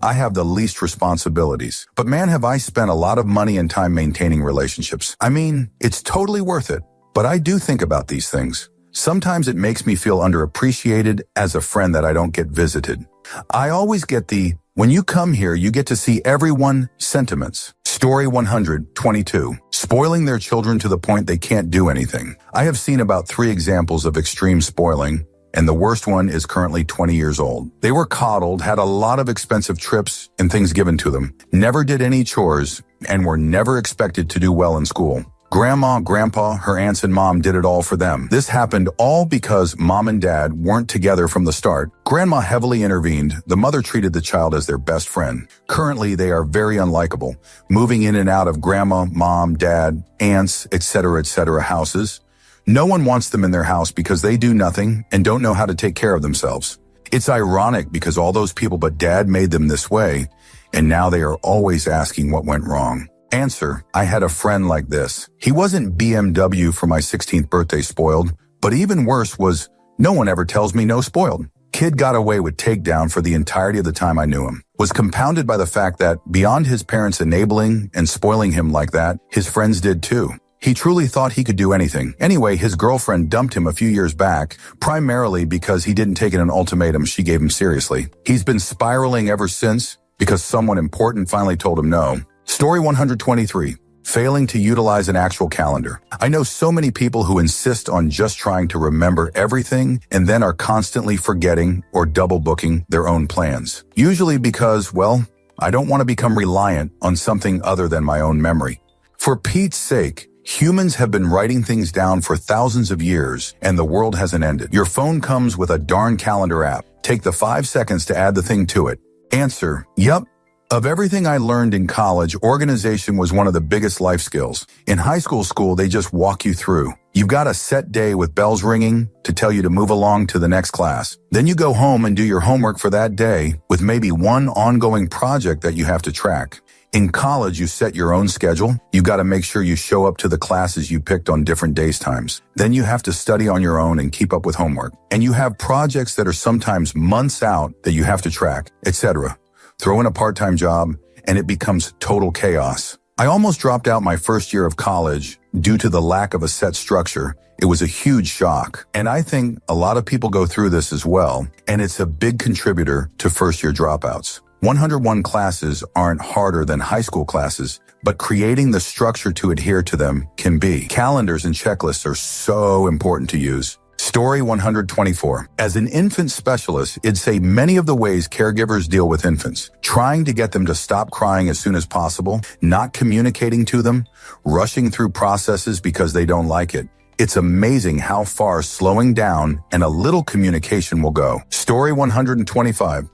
I have the least responsibilities. But man, have I spent a lot of money and time maintaining relationships. I mean, it's totally worth it. But I do think about these things. Sometimes it makes me feel underappreciated as a friend that I don't get visited. I always get the, when you come here, you get to see everyone sentiments. Story 122. Spoiling their children to the point they can't do anything. I have seen about 3 examples of extreme spoiling, and the worst one is currently 20 years old. They were coddled, had a lot of expensive trips and things given to them, never did any chores, and were never expected to do well in school. Grandma, grandpa, her aunts and mom did it all for them. This happened all because mom and dad weren't together from the start. Grandma heavily intervened. The mother treated the child as their best friend. Currently, they are very unlikable, moving in and out of grandma, mom, dad, aunts, etc., houses. No one wants them in their house because they do nothing and don't know how to take care of themselves. It's ironic because all those people but dad made them this way, and now they are always asking what went wrong. Answer: I had a friend like this. He wasn't BMW for my 16th birthday spoiled, but even worse was no one ever tells me no spoiled. Kid got away with takedown for the entirety of the time I knew him. Was compounded by the fact that beyond his parents enabling and spoiling him like that, his friends did too. He truly thought he could do anything. Anyway, his girlfriend dumped him a few years back, primarily because he didn't take an ultimatum she gave him seriously. He's been spiraling ever since because someone important finally told him no. Story 123. Failing to utilize an actual calendar. I know so many people who insist on just trying to remember everything and then are constantly forgetting or double booking their own plans. Usually because, well, I don't want to become reliant on something other than my own memory. For Pete's sake, humans have been writing things down for thousands of years and the world hasn't ended. Your phone comes with a darn calendar app. Take the 5 seconds to add the thing to it. Answer: Yup. Of everything I learned in college, organization was one of the biggest life skills. In high school, they just walk you through. You've got a set day with bells ringing to tell you to move along to the next class. Then you go home and do your homework for that day with maybe one ongoing project that you have to track. In college, you set your own schedule. You got to make sure you show up to the classes you picked on different days times. Then you have to study on your own and keep up with homework. And you have projects that are sometimes months out that you have to track, etc. Throw in a part-time job, and it becomes total chaos. I almost dropped out my first year of college due to the lack of a set structure. It was a huge shock, and I think a lot of people go through this as well, and it's a big contributor to first-year dropouts. 101 classes aren't harder than high school classes, but creating the structure to adhere to them can be. Calendars and checklists are so important to use. Story 124. As an infant specialist, it'd say many of the ways caregivers deal with infants, trying to get them to stop crying as soon as possible, not communicating to them, rushing through processes because they don't like it. It's amazing how far slowing down and a little communication will go. Story 125.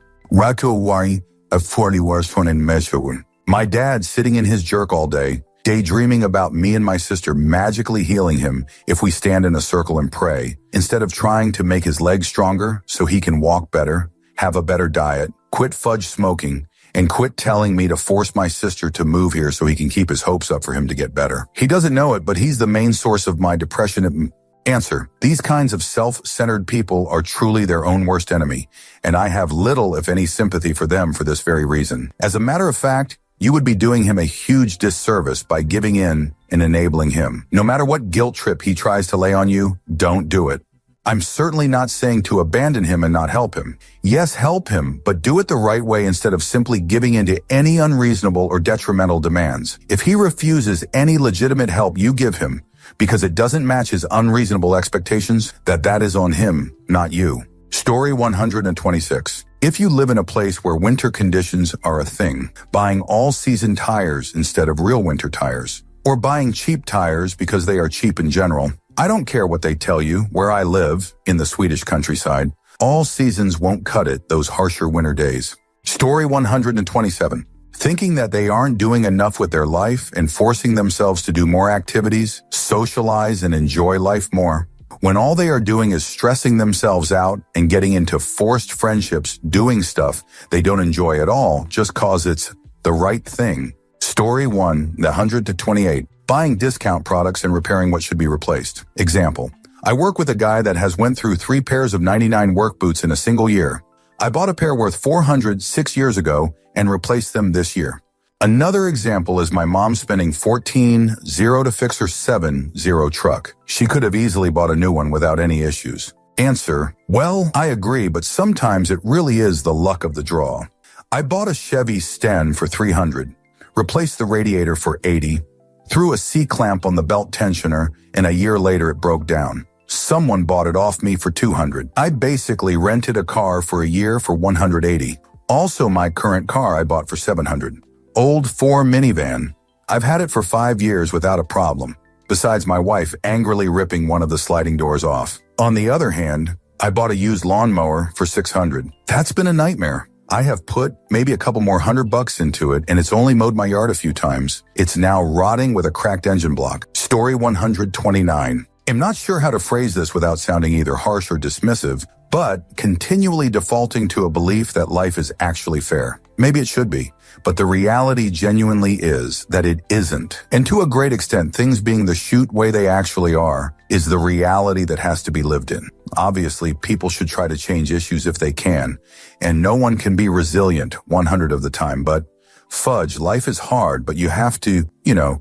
My dad sitting in his jerk all day, daydreaming about me and my sister magically healing him if we stand in a circle and pray, instead of trying to make his legs stronger so he can walk better, have a better diet, quit fudge smoking, and quit telling me to force my sister to move here so he can keep his hopes up for him to get better. He doesn't know it, but he's the main source of my depression. Answer: these kinds of self-centered people are truly their own worst enemy, and I have little, if any, sympathy for them for this very reason. As a matter of fact, you would be doing him a huge disservice by giving in and enabling him. No matter what guilt trip he tries to lay on you, don't do it. I'm certainly not saying to abandon him and not help him. Yes, help him, but do it the right way instead of simply giving in to any unreasonable or detrimental demands. If he refuses any legitimate help you give him because it doesn't match his unreasonable expectations, that is on him, not you. Story 126. If you live in a place where winter conditions are a thing, buying all-season tires instead of real winter tires, or buying cheap tires because they are cheap in general, I don't care what they tell you. Where I live, in the Swedish countryside, all seasons won't cut it those harsher winter days. Story 127. Thinking that they aren't doing enough with their life and forcing themselves to do more activities, socialize, and enjoy life more, when all they are doing is stressing themselves out and getting into forced friendships, doing stuff they don't enjoy at all just cause it's the right thing. Story 128. Buying discount products and repairing what should be replaced. Example: I work with a guy that has went through 3 pairs of 99 work boots in a single year. I bought a pair worth $400 6 years ago and replaced them this year. Another example is my mom spending $14,000 to fix her $7,000 truck. She could have easily bought a new one without any issues. Answer: well, I agree, but sometimes it really is the luck of the draw. I bought a Chevy Sten for $300, replaced the radiator for $80, threw a C-clamp on the belt tensioner, and a year later it broke down. Someone bought it off me for $200. I basically rented a car for a year for $180. Also, my current car I bought for $700. Old 4 minivan. I've had it for 5 years without a problem, besides my wife angrily ripping one of the sliding doors off. On the other hand, I bought a used lawnmower for $600. That's been a nightmare. I have put maybe a couple more $100 into it, and it's only mowed my yard a few times. It's now rotting with a cracked engine block. Story 129. I'm not sure how to phrase this without sounding either harsh or dismissive, but continually defaulting to a belief that life is actually fair. Maybe it should be, but the reality genuinely is that it isn't. And to a great extent, things being the shoot way they actually are is the reality that has to be lived in. Obviously, people should try to change issues if they can, and no one can be resilient 100 of the time, but fudge, life is hard, but you have to,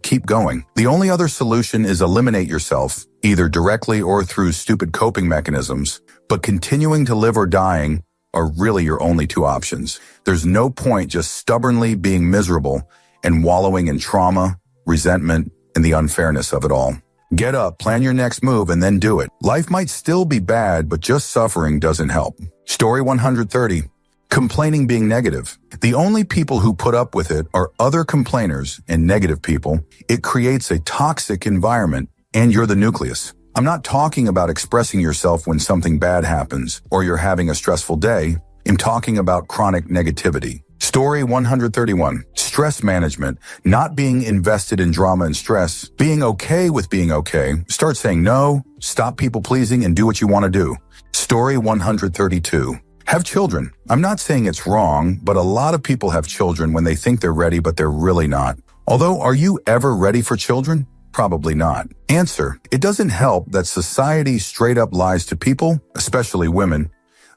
keep going. The only other solution is eliminate yourself, either directly or through stupid coping mechanisms, but continuing to live or dying are really your only two options. There's no point just stubbornly being miserable and wallowing in trauma, resentment, and the unfairness of it all. Get up, plan your next move, and then do it. Life might still be bad, but just suffering doesn't help. Story 130. Complaining being negative. The only people who put up with it are other complainers and negative people. It creates a toxic environment, and you're the nucleus. I'm not talking about expressing yourself when something bad happens or you're having a stressful day. I'm talking about chronic negativity. Story 131. Stress management. Not being invested in drama and stress. Being okay with being okay. Start saying no, stop people pleasing, and do what you want to do. Story 132. Have children. I'm not saying it's wrong, but a lot of people have children when they think they're ready, but they're really not. Although, are you ever ready for children? Probably not. Answer: it doesn't help that society straight up lies to people, especially women,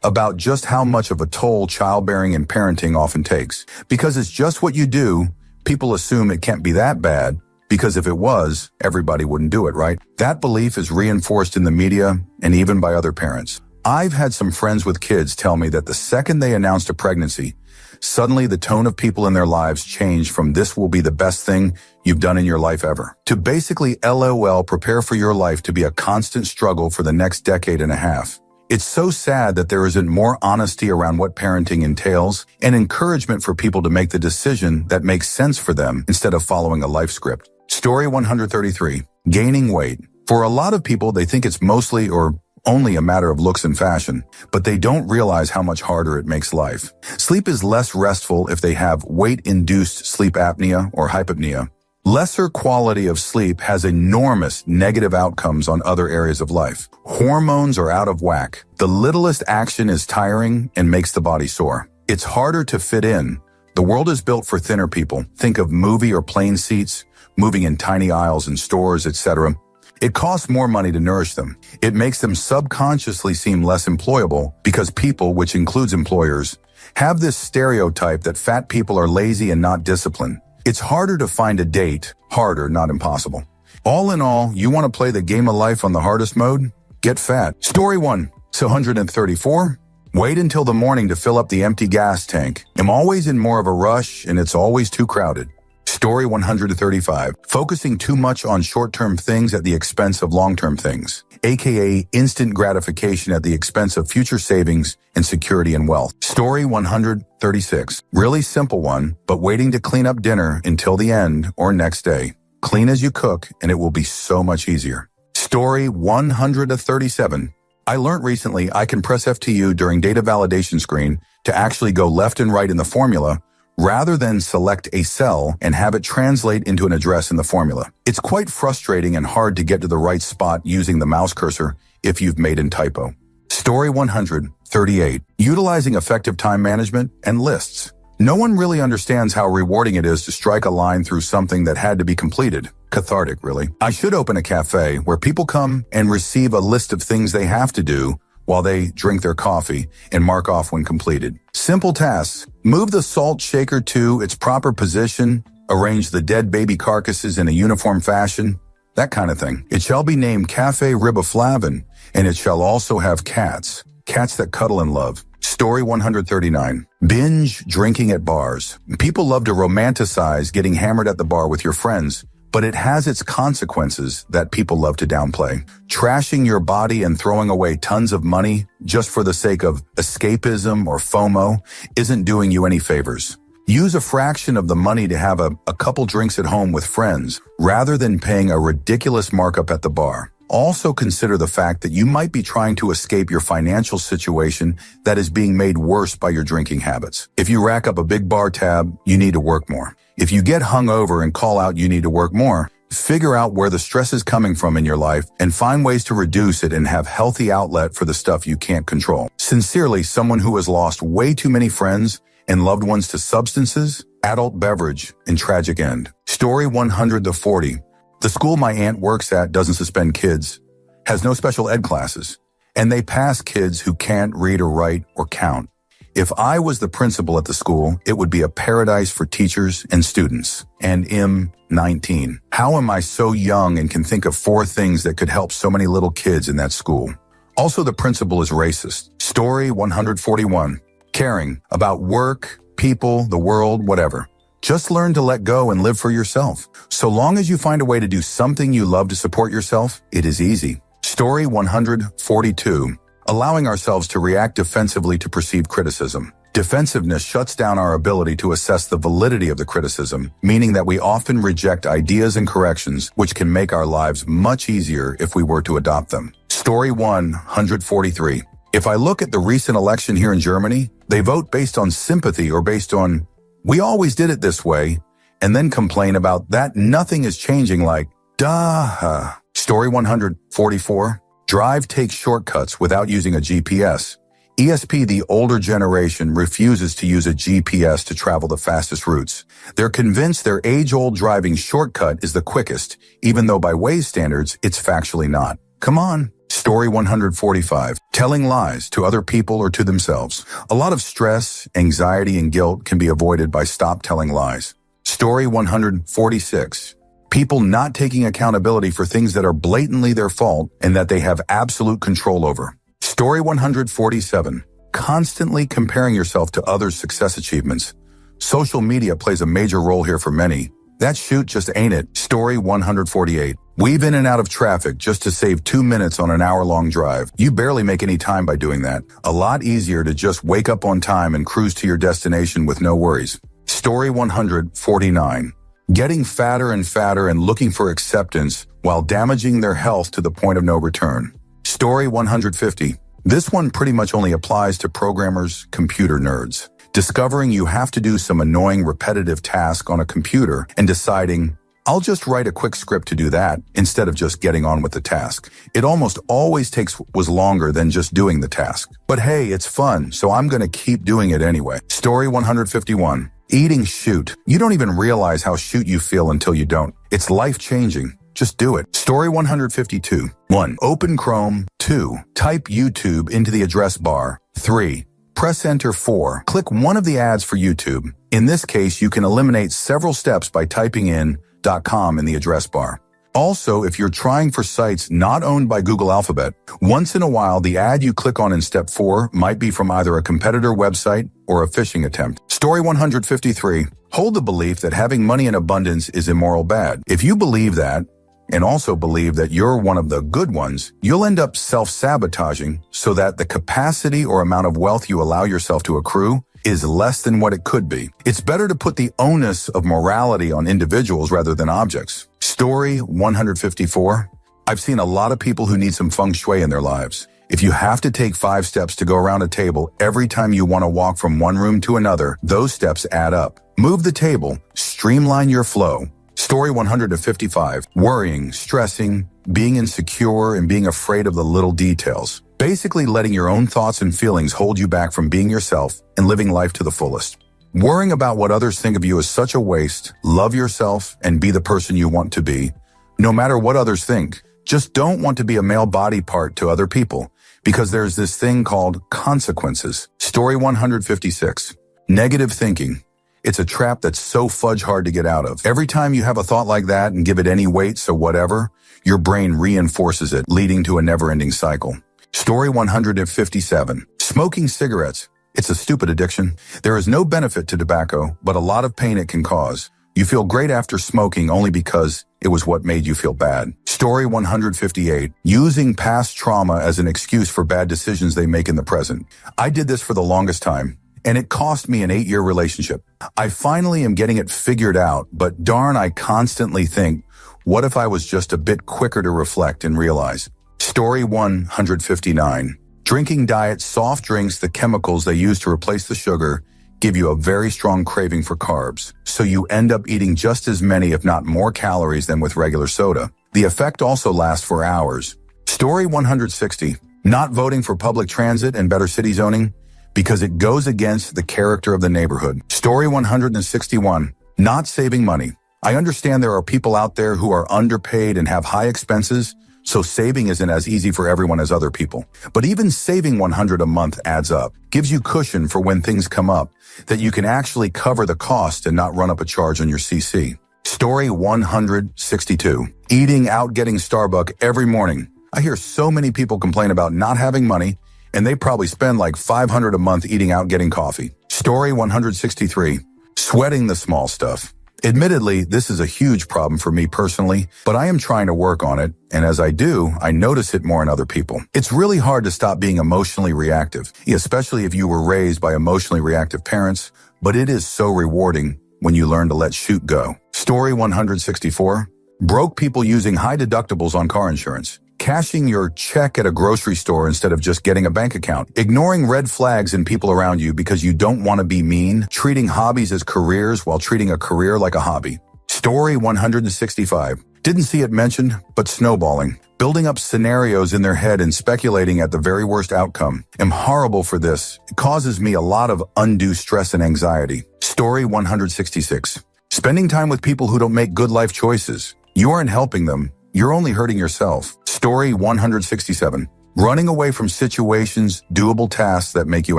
about just how much of a toll childbearing and parenting often takes. Because it's just what you do, people assume it can't be that bad, because if it was, everybody wouldn't do it, right? That belief is reinforced in the media and even by other parents. I've had some friends with kids tell me that the second they announced a pregnancy, suddenly the tone of people in their lives changed from "this will be the best thing you've done in your life ever" to basically LOL, prepare for your life to be a constant struggle for the next decade and a half. It's so sad that there isn't more honesty around what parenting entails and encouragement for people to make the decision that makes sense for them instead of following a life script. Story 133. Gaining weight. For a lot of people, they think it's mostly or only a matter of looks and fashion, but they don't realize how much harder it makes life. Sleep is less restful if they have weight-induced sleep apnea or hypopnea. Lesser quality of sleep has enormous negative outcomes on other areas of life. Hormones are out of whack. The littlest action is tiring and makes the body sore. It's harder to fit in. The world is built for thinner people. Think of movie or plane seats, moving in tiny aisles in stores, etc. It costs more money to nourish them. It makes them subconsciously seem less employable because people, which includes employers, have this stereotype that fat people are lazy and not disciplined. It's harder to find a date, harder, not impossible. All in all, you want to play the game of life on the hardest mode? Get fat. Story 1. 134. Wait until the morning to fill up the empty gas tank. I'm always in more of a rush and it's always too crowded. Story 135. Focusing too much on short-term things at the expense of long-term things, aka instant gratification at the expense of future savings and security and wealth. Story 136. Really simple one, but waiting to clean up dinner until the end or next day. Clean as you cook and it will be so much easier. Story 137. I learned recently I can press FTU during data validation screen to actually go left and right in the formula rather than select a cell and have it translate into an address in the formula. It's quite frustrating and hard to get to the right spot using the mouse cursor if you've made a typo. Story 138. Utilizing effective time management and lists. No one really understands how rewarding it is to strike a line through something that had to be completed. Cathartic, really. I should open a cafe where people come and receive a list of things they have to do while they drink their coffee and mark off when completed. Simple tasks. Move the salt shaker to its proper position, arrange the dead baby carcasses in a uniform fashion, that kind of thing. It shall be named Cafe Riboflavin, and it shall also have cats that cuddle and love. Story 139. Binge drinking at bars. People love to romanticize getting hammered at the bar with your friends, but it has its consequences that people love to downplay. Trashing your body and throwing away tons of money just for the sake of escapism or FOMO isn't doing you any favors. Use a fraction of the money to have a couple drinks at home with friends rather than paying a ridiculous markup at the bar. Also consider the fact that you might be trying to escape your financial situation that is being made worse by your drinking habits. If you rack up a big bar tab, you need to work more. If you get hungover and call out you need to work more, figure out where the stress is coming from in your life and find ways to reduce it and have healthy outlet for the stuff you can't control. Sincerely, someone who has lost way too many friends and loved ones to substances, adult beverage, and tragic end. Story 140. The school my aunt works at doesn't suspend kids, has no special ed classes, and they pass kids who can't read or write or count. If I was the principal at the school, it would be a paradise for teachers and students. And I'm 19. How am I so young and can think of 4 things that could help so many little kids in that school? Also, the principal is racist. Story 141. Caring about work, people, the world, whatever. Just learn to let go and live for yourself. So long as you find a way to do something you love to support yourself, it is easy. Story 142. Allowing ourselves to react defensively to perceived criticism. Defensiveness shuts down our ability to assess the validity of the criticism, meaning that we often reject ideas and corrections, which can make our lives much easier if we were to adopt them. Story 143. If I look at the recent election here in Germany, they vote based on sympathy or based on, we always did it this way, and then complain about that nothing is changing like, duh. Story 144. Drive takes shortcuts without using a GPS. ESP, the older generation, refuses to use a GPS to travel the fastest routes. They're convinced their age-old driving shortcut is the quickest, even though by Waze standards, it's factually not. Come on. Story 145. Telling lies to other people or to themselves. A lot of stress, anxiety, and guilt can be avoided by stop telling lies. Story 146. People not taking accountability for things that are blatantly their fault and that they have absolute control over. Story 147. Constantly comparing yourself to others' success achievements. Social media plays a major role here for many. That shoot just ain't it. Story 148. Weave in and out of traffic just to save 2 minutes on an hour-long drive. You barely make any time by doing that. A lot easier to just wake up on time and cruise to your destination with no worries. Story 149. Getting fatter and looking for acceptance while damaging their health to the point of no return. Story 150. This one pretty much only applies to programmers, computer nerds. Discovering you have to do some annoying repetitive task on a computer and deciding, I'll just write a quick script to do that instead of just getting on with the task. It almost always was longer than just doing the task. But hey, it's fun, so I'm going to keep doing it anyway. Story 151. Eating shoot. You don't even realize how shoot you feel until you don't. It's life-changing. Just do it. Story 152. 1. Open Chrome. 2. Type YouTube into the address bar. 3. Press enter. 4. Click one of the ads for YouTube. In this case, you can eliminate several steps by typing in .com in the address bar. Also, if you're trying for sites not owned by Google Alphabet, once in a while the ad you click on in step 4 might be from either a competitor website or a phishing attempt. Story 153. Hold the belief that having money in abundance is immoral bad. If you believe that, and also believe that you're one of the good ones, you'll end up self-sabotaging so that the capacity or amount of wealth you allow yourself to accrue is less than what it could be. It's better to put the onus of morality on individuals rather than objects. Story 154. I've seen a lot of people who need some feng shui in their lives. If you have to take 5 steps to go around a table every time you want to walk from one room to another, those steps add up. Move the table, streamline your flow. Story 155. Worrying, stressing, being insecure, and being afraid of the little details. Basically letting your own thoughts and feelings hold you back from being yourself and living life to the fullest. Worrying about what others think of you is such a waste. Love yourself and be the person you want to be, no matter what others think. Just don't want to be a male body part to other people. Because there's this thing called consequences. Story 156. Negative thinking. It's a trap that's so fudge hard to get out of. Every time you have a thought like that and give it any weight, so whatever, your brain reinforces it, leading to a never-ending cycle. Story 157. Smoking cigarettes. It's a stupid addiction. There is no benefit to tobacco, but a lot of pain it can cause. You feel great after smoking only because it was what made you feel bad. Story 158. Using past trauma as an excuse for bad decisions they make in the present. I did this for the longest time, and it cost me an 8-year relationship. I finally am getting it figured out, but darn, I constantly think, what if I was just a bit quicker to reflect and realize? Story 159. Drinking diet soft drinks, the chemicals they use to replace the sugar, give you a very strong craving for carbs. So you end up eating just as many, if not more calories than with regular soda. The effect also lasts for hours. Story 160. Not voting for public transit and better city zoning because it goes against the character of the neighborhood. Story 161. Not saving money. I understand there are people out there who are underpaid and have high expenses, so saving isn't as easy for everyone as other people. But even saving $100 a month adds up, gives you cushion for when things come up, that you can actually cover the cost and not run up a charge on your CC. Story 162. Eating out, getting Starbucks every morning. I hear so many people complain about not having money, and they probably spend like $500 a month eating out, getting coffee. Story 163. Sweating the small stuff. Admittedly, this is a huge problem for me personally, but I am trying to work on it, and as I do, I notice it more in other people. It's really hard to stop being emotionally reactive, especially if you were raised by emotionally reactive parents, but it is so rewarding when you learn to let shoot go. Story 164. Broke people using high deductibles on car insurance. Cashing your check at a grocery store instead of just getting a bank account. Ignoring red flags in people around you because you don't want to be mean. Treating hobbies as careers while treating a career like a hobby. Story 165. Didn't see it mentioned, but snowballing. Building up scenarios in their head and speculating at the very worst outcome. Am horrible for this. It causes me a lot of undue stress and anxiety. Story 166. Spending time with people who don't make good life choices. You aren't helping them. You're only hurting yourself. Story 167. Running away from situations, doable tasks that make you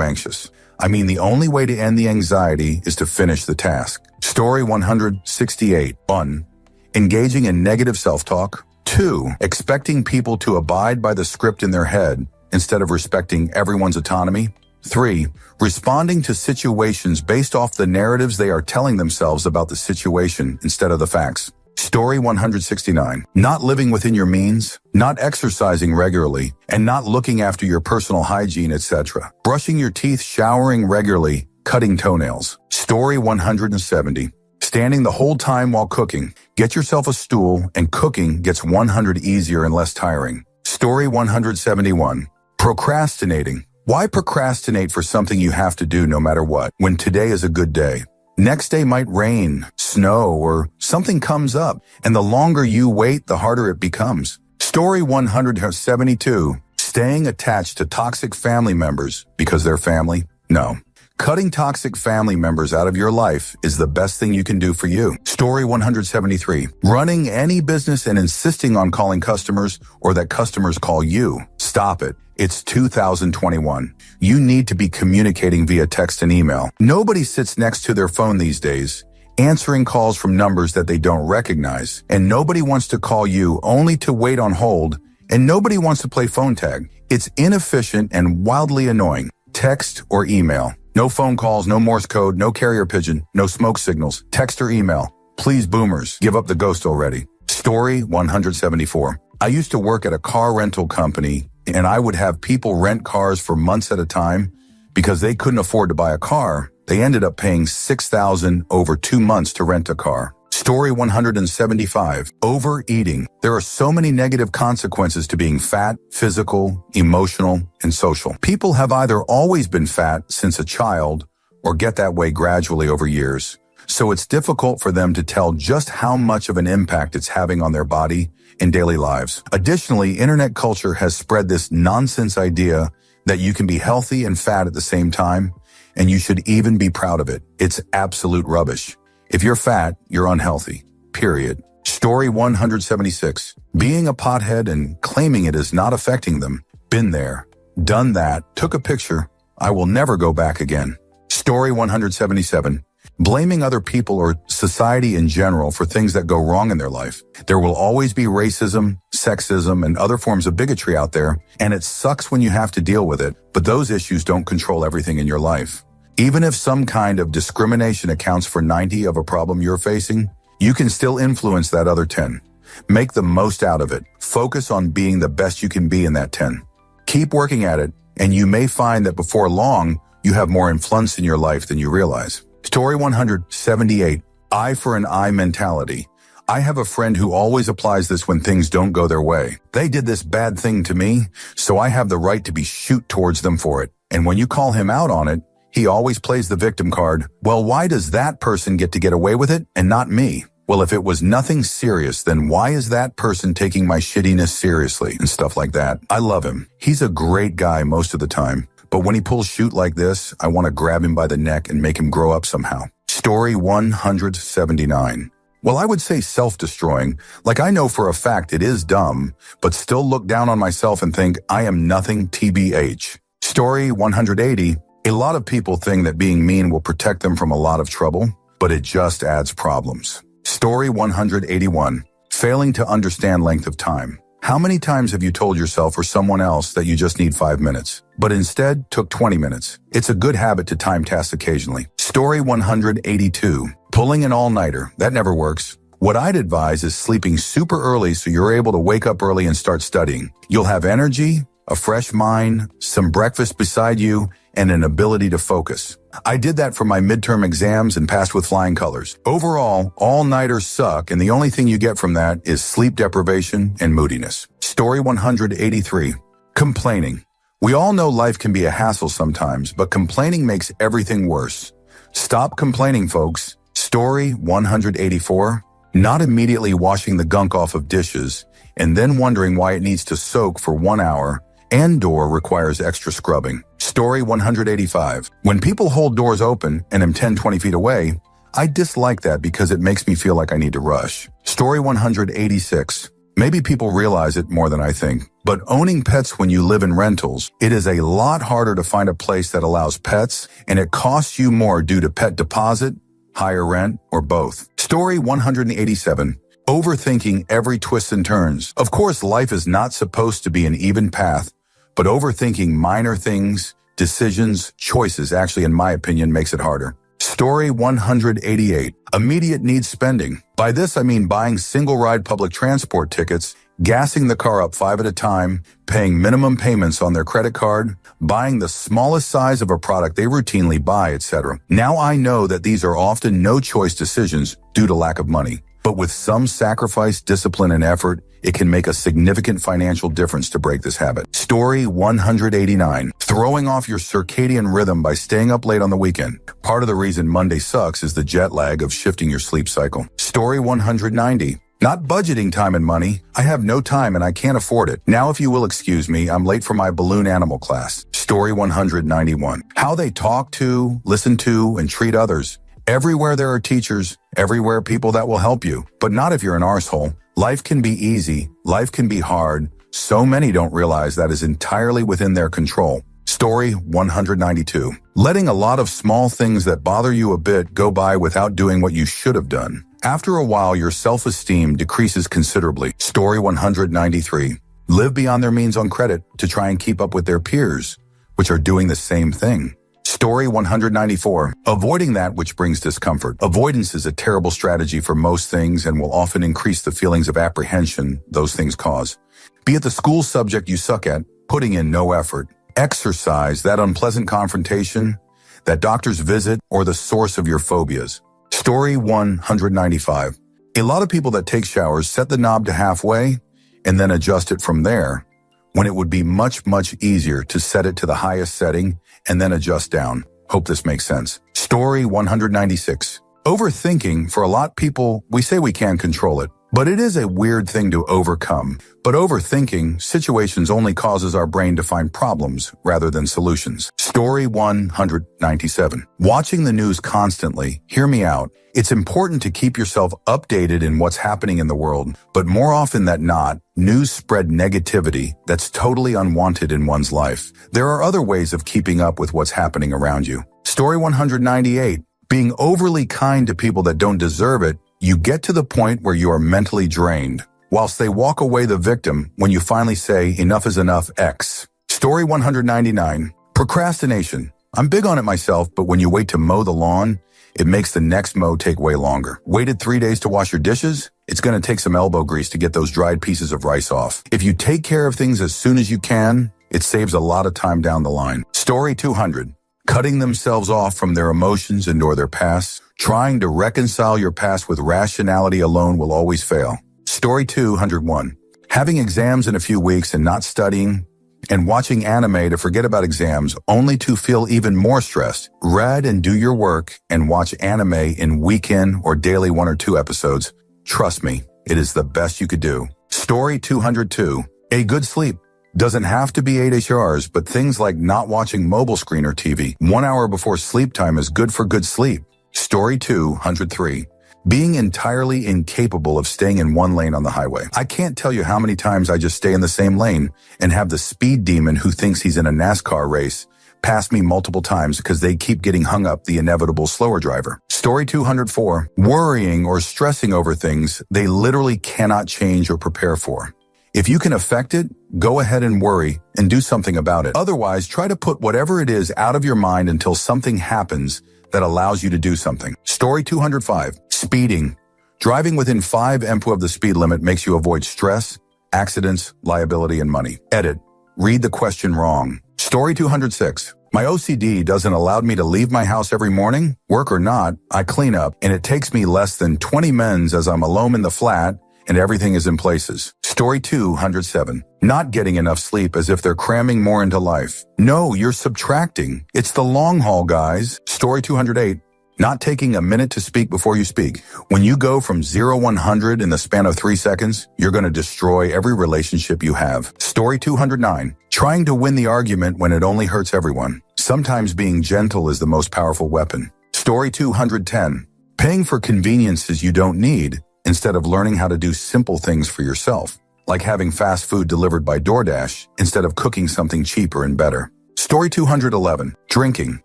anxious. I mean, the only way to end the anxiety is to finish the task. Story 168. 1. Engaging in negative self-talk. 2. Expecting people to abide by the script in their head instead of respecting everyone's autonomy. 3. Responding to situations based off the narratives they are telling themselves about the situation instead of the facts. Story 169. Not living within your means, not exercising regularly, and not looking after your personal hygiene, etc. Brushing your teeth, showering regularly, cutting toenails. Story 170. Standing the whole time while cooking. Get yourself a stool, and cooking gets 100 easier and less tiring. Story 171. Procrastinating. Why procrastinate for something you have to do no matter what, when today is a good day? Next day might rain, snow, or something comes up, and the longer you wait, the harder it becomes. Story 172. Staying attached to toxic family members because they're family? No. Cutting toxic family members out of your life is the best thing you can do for you. Story 173. Running any business and insisting on calling customers or that customers call you. Stop it. It's 2021. You need to be communicating via text and email. Nobody sits next to their phone these days, answering calls from numbers that they don't recognize. And nobody wants to call you only to wait on hold, and nobody wants to play phone tag. It's inefficient and wildly annoying. Text or email. No phone calls, no Morse code, no carrier pigeon, no smoke signals. Text or email. Please, boomers, give up the ghost already. Story 174. I used to work at a car rental company, and I would have people rent cars for months at a time because they couldn't afford to buy a car. They ended up paying $6,000 over 2 months to rent a car. Story 175. Overeating. There are so many negative consequences to being fat, physical, emotional, and social. People have either always been fat since a child or get that way gradually over years. So it's difficult for them to tell just how much of an impact it's having on their body in daily lives. Additionally, internet culture has spread this nonsense idea that you can be healthy and fat at the same time, and you should even be proud of it. It's absolute rubbish. If you're fat, you're unhealthy. Period. Story 176. Being a pothead and claiming it is not affecting them. Been there. Done that, took a picture. I will never go back again. Story 177. Blaming other people or society in general for things that go wrong in their life. There will always be racism, sexism, and other forms of bigotry out there, and it sucks when you have to deal with it, but those issues don't control everything in your life. Even if some kind of discrimination accounts for 90 of a problem you're facing, you can still influence that other 10. Make the most out of it. Focus on being the best you can be in that 10. Keep working at it, and you may find that before long, you have more influence in your life than you realize. Story 178. Eye for an eye mentality. I have a friend who always applies this when things don't go their way. They did this bad thing to me, so I have the right to be shoot towards them for it. And when you call him out on it, he always plays the victim card. Well, why does that person get away with it and not me? Well, if it was nothing serious, then why is that person taking my shittiness seriously and stuff like that? I love him. He's a great guy most of the time. But when he pulls shoot like this, I want to grab him by the neck and make him grow up somehow. Story 179. Well, I would say self-destroying. Like, I know for a fact it is dumb, but still look down on myself and think I am nothing TBH. Story 180. A lot of people think that being mean will protect them from a lot of trouble, but it just adds problems. Story 181. Failing to understand length of time. How many times have you told yourself or someone else that you just need 5 minutes, but instead took 20 minutes? It's a good habit to time tasks occasionally. Story 182. Pulling an all-nighter. That never works. What I'd advise is sleeping super early so you're able to wake up early and start studying. You'll have energy, a fresh mind, some breakfast beside you, and an ability to focus. I did that for my midterm exams and passed with flying colors. Overall, all-nighters suck, and the only thing you get from that is sleep deprivation and moodiness. Story 183. Complaining. We all know life can be a hassle sometimes, but complaining makes everything worse. Stop complaining, folks. Story 184. Not immediately washing the gunk off of dishes, and then wondering why it needs to soak for 1 hour and/or requires extra scrubbing. Story 185. When people hold doors open and I'm 10-20 feet away, I dislike that because it makes me feel like I need to rush. Story 186. Maybe people realize it more than I think, but owning pets when you live in rentals, it is a lot harder to find a place that allows pets, and it costs you more due to pet deposit, higher rent, or both. Story 187. Overthinking every twist and turns. Of course, life is not supposed to be an even path, but overthinking minor things, decisions, choices actually, in my opinion, makes it harder. Story 188. Immediate needs spending. By this, I mean buying single-ride public transport tickets, gassing the car up 5 at a time, paying minimum payments on their credit card, buying the smallest size of a product they routinely buy, etc. Now I know that these are often no-choice decisions due to lack of money. But with some sacrifice, discipline, and effort, it can make a significant financial difference to break this habit. Story 189. Throwing off your circadian rhythm by staying up late on the weekend. Part of the reason Monday sucks is the jet lag of shifting your sleep cycle. Story 190. Not budgeting time and money. I have no time and I can't afford it. Now, if you will excuse me, I'm late for my balloon animal class. Story 191. How they talk to, listen to, and treat others. Everywhere there are teachers, everywhere people that will help you, but not if you're an arsehole. Life can be easy, life can be hard. So many don't realize that is entirely within their control. Story 192. Letting a lot of small things that bother you a bit go by without doing what you should have done. After a while, your self-esteem decreases considerably. Story 193. Live beyond their means on credit to try and keep up with their peers, which are doing the same thing. Story 194. Avoiding that which brings discomfort. Avoidance is a terrible strategy for most things and will often increase the feelings of apprehension those things cause. Be it the school subject you suck at, putting in no effort. Exercise, that unpleasant confrontation, that doctor's visit, or the source of your phobias. Story 195. A lot of people that take showers set the knob to halfway and then adjust it from there, when it would be much, much easier to set it to the highest setting and then adjust down. Hope this makes sense. Story 196. Overthinking, for a lot of people, we say we can't control it, But it is a weird thing to overcome. But overthinking situations only causes our brain to find problems rather than solutions. Story 197. Watching the news constantly, hear me out. It's important to keep yourself updated in what's happening in the world, but more often than not, news spread negativity that's totally unwanted in one's life. There are other ways of keeping up with what's happening around you. Story 198. Being overly kind to people that don't deserve it, you get to the point where you are mentally drained, whilst they walk away the victim when you finally say, enough is enough, X. Story 199. Procrastination. I'm big on it myself, but when you wait to mow the lawn, it makes the next mow take way longer. Waited 3 days to wash your dishes? It's going to take some elbow grease to get those dried pieces of rice off. If you take care of things as soon as you can, it saves a lot of time down the line. Story 200. Cutting themselves off from their emotions and or their past. Trying to reconcile your past with rationality alone will always fail. Story 201. Having exams in a few weeks and not studying and watching anime to forget about exams only to feel even more stressed. Read and do your work and watch anime in weekend or daily 1 or 2 episodes. Trust me, it is the best you could do. Story 202. A good sleep. Doesn't have to be 8 hours, but things like not watching mobile screen or TV 1 hour before sleep time is good for good sleep. Story 203. Being entirely incapable of staying in one lane on the highway. I can't tell you how many times I just stay in the same lane and have the speed demon who thinks he's in a NASCAR race pass me multiple times because they keep getting hung up the inevitable slower driver. Story 204. Worrying or stressing over things they literally cannot change or prepare for. If you can affect it, go ahead and worry and do something about it. Otherwise, try to put whatever it is out of your mind until something happens that allows you to do something. Story 205. Speeding. Driving within 5 mph of the speed limit makes you avoid stress, accidents, liability, and money. Edit. Read the question wrong. Story 206. My OCD doesn't allow me to leave my house every morning. Work or not, I clean up, and it takes me less than 20 minutes as I'm alone in the flat and everything is in places. Story 207. Not getting enough sleep as if they're cramming more into life. No, you're subtracting. It's the long haul, guys. Story 208. Not taking a minute to speak before you speak. When you go from 0-100 in the span of 3 seconds, you're going to destroy every relationship you have. Story 209. Trying to win the argument when it only hurts everyone. Sometimes being gentle is the most powerful weapon. Story 210. Paying for conveniences you don't need instead of learning how to do simple things for yourself, like having fast food delivered by DoorDash instead of cooking something cheaper and better. Story 211. Drinking.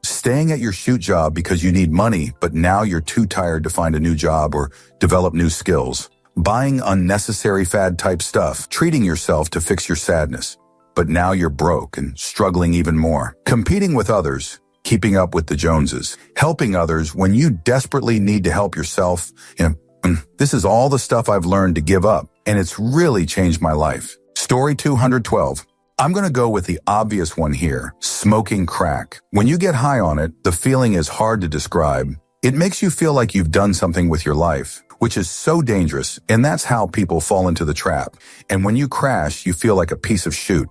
Staying at your shoot job because you need money, but now you're too tired to find a new job or develop new skills. Buying unnecessary fad-type stuff. Treating yourself to fix your sadness, but now you're broke and struggling even more. Competing with others. Keeping up with the Joneses. Helping others when you desperately need to help yourself. This is all the stuff I've learned to give up, and it's really changed my life. Story 212. I'm going to go with the obvious one here, smoking crack. When you get high on it, the feeling is hard to describe. It makes you feel like you've done something with your life, which is so dangerous, and that's how people fall into the trap. And when you crash, you feel like a piece of shit.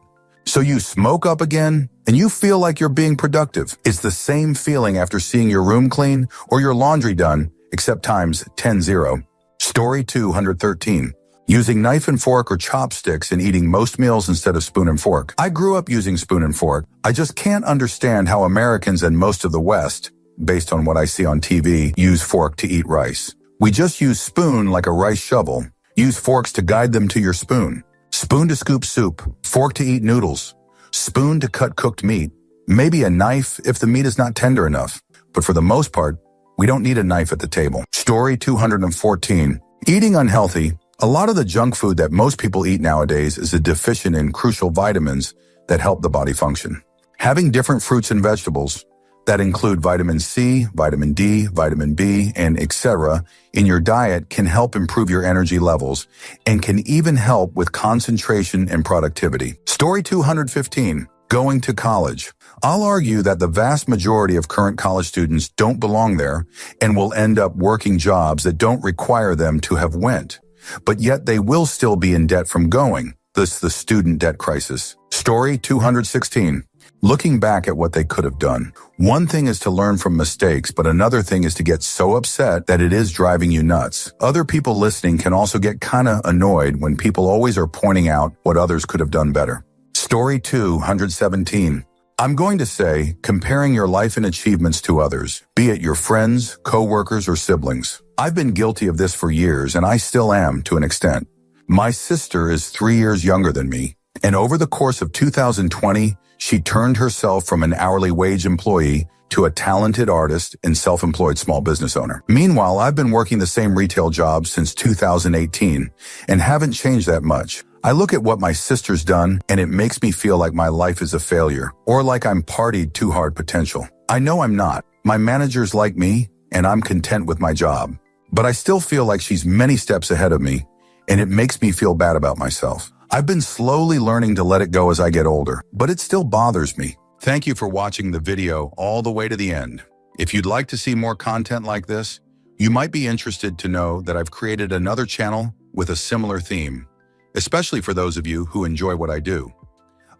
So you smoke up again, and you feel like you're being productive. It's the same feeling after seeing your room clean or your laundry done, except times 10-0. Story 213. Using knife and fork or chopsticks and eating most meals instead of spoon and fork. I grew up using spoon and fork. I just can't understand how Americans and most of the West, based on what I see on TV, use fork to eat rice. We just use spoon like a rice shovel. Use forks to guide them to your spoon. Spoon to scoop soup. Fork to eat noodles. Spoon to cut cooked meat. Maybe a knife if the meat is not tender enough. But for the most part, we don't need a knife at the table. Story 214. Eating unhealthy. A lot of the junk food that most people eat nowadays is deficient in crucial vitamins that help the body function. Having different fruits and vegetables that include vitamin C, vitamin D, vitamin B, and etc. in your diet can help improve your energy levels and can even help with concentration and productivity. Story 215. Going to college. I'll argue that the vast majority of current college students don't belong there and will end up working jobs that don't require them to have went. But yet they will still be in debt from going. This is the student debt crisis. Story 216. looking back at what they could have done. One thing is to learn from mistakes, but another thing is to get so upset that it is driving you nuts. Other people listening can also get kinda annoyed when people always are pointing out what others could have done better. Story 217. I'm going to say, comparing your life and achievements to others, be it your friends, co-workers, or siblings. I've been guilty of this for years, and I still am to an extent. My sister is 3 years younger than me, and over the course of 2020, she turned herself from an hourly wage employee to a talented artist and self-employed small business owner. Meanwhile, I've been working the same retail job since 2018 and haven't changed that much. I look at what my sister's done, and it makes me feel like my life is a failure, or like I'm partied too hard potential. I know I'm not. My managers like me, and I'm content with my job. But I still feel like she's many steps ahead of me, and it makes me feel bad about myself. I've been slowly learning to let it go as I get older, but it still bothers me. Thank you for watching the video all the way to the end. If you'd like to see more content like this, you might be interested to know that I've created another channel with a similar theme, especially for those of you who enjoy what I do.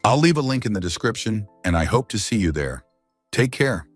I'll leave a link in the description, and I hope to see you there. Take care.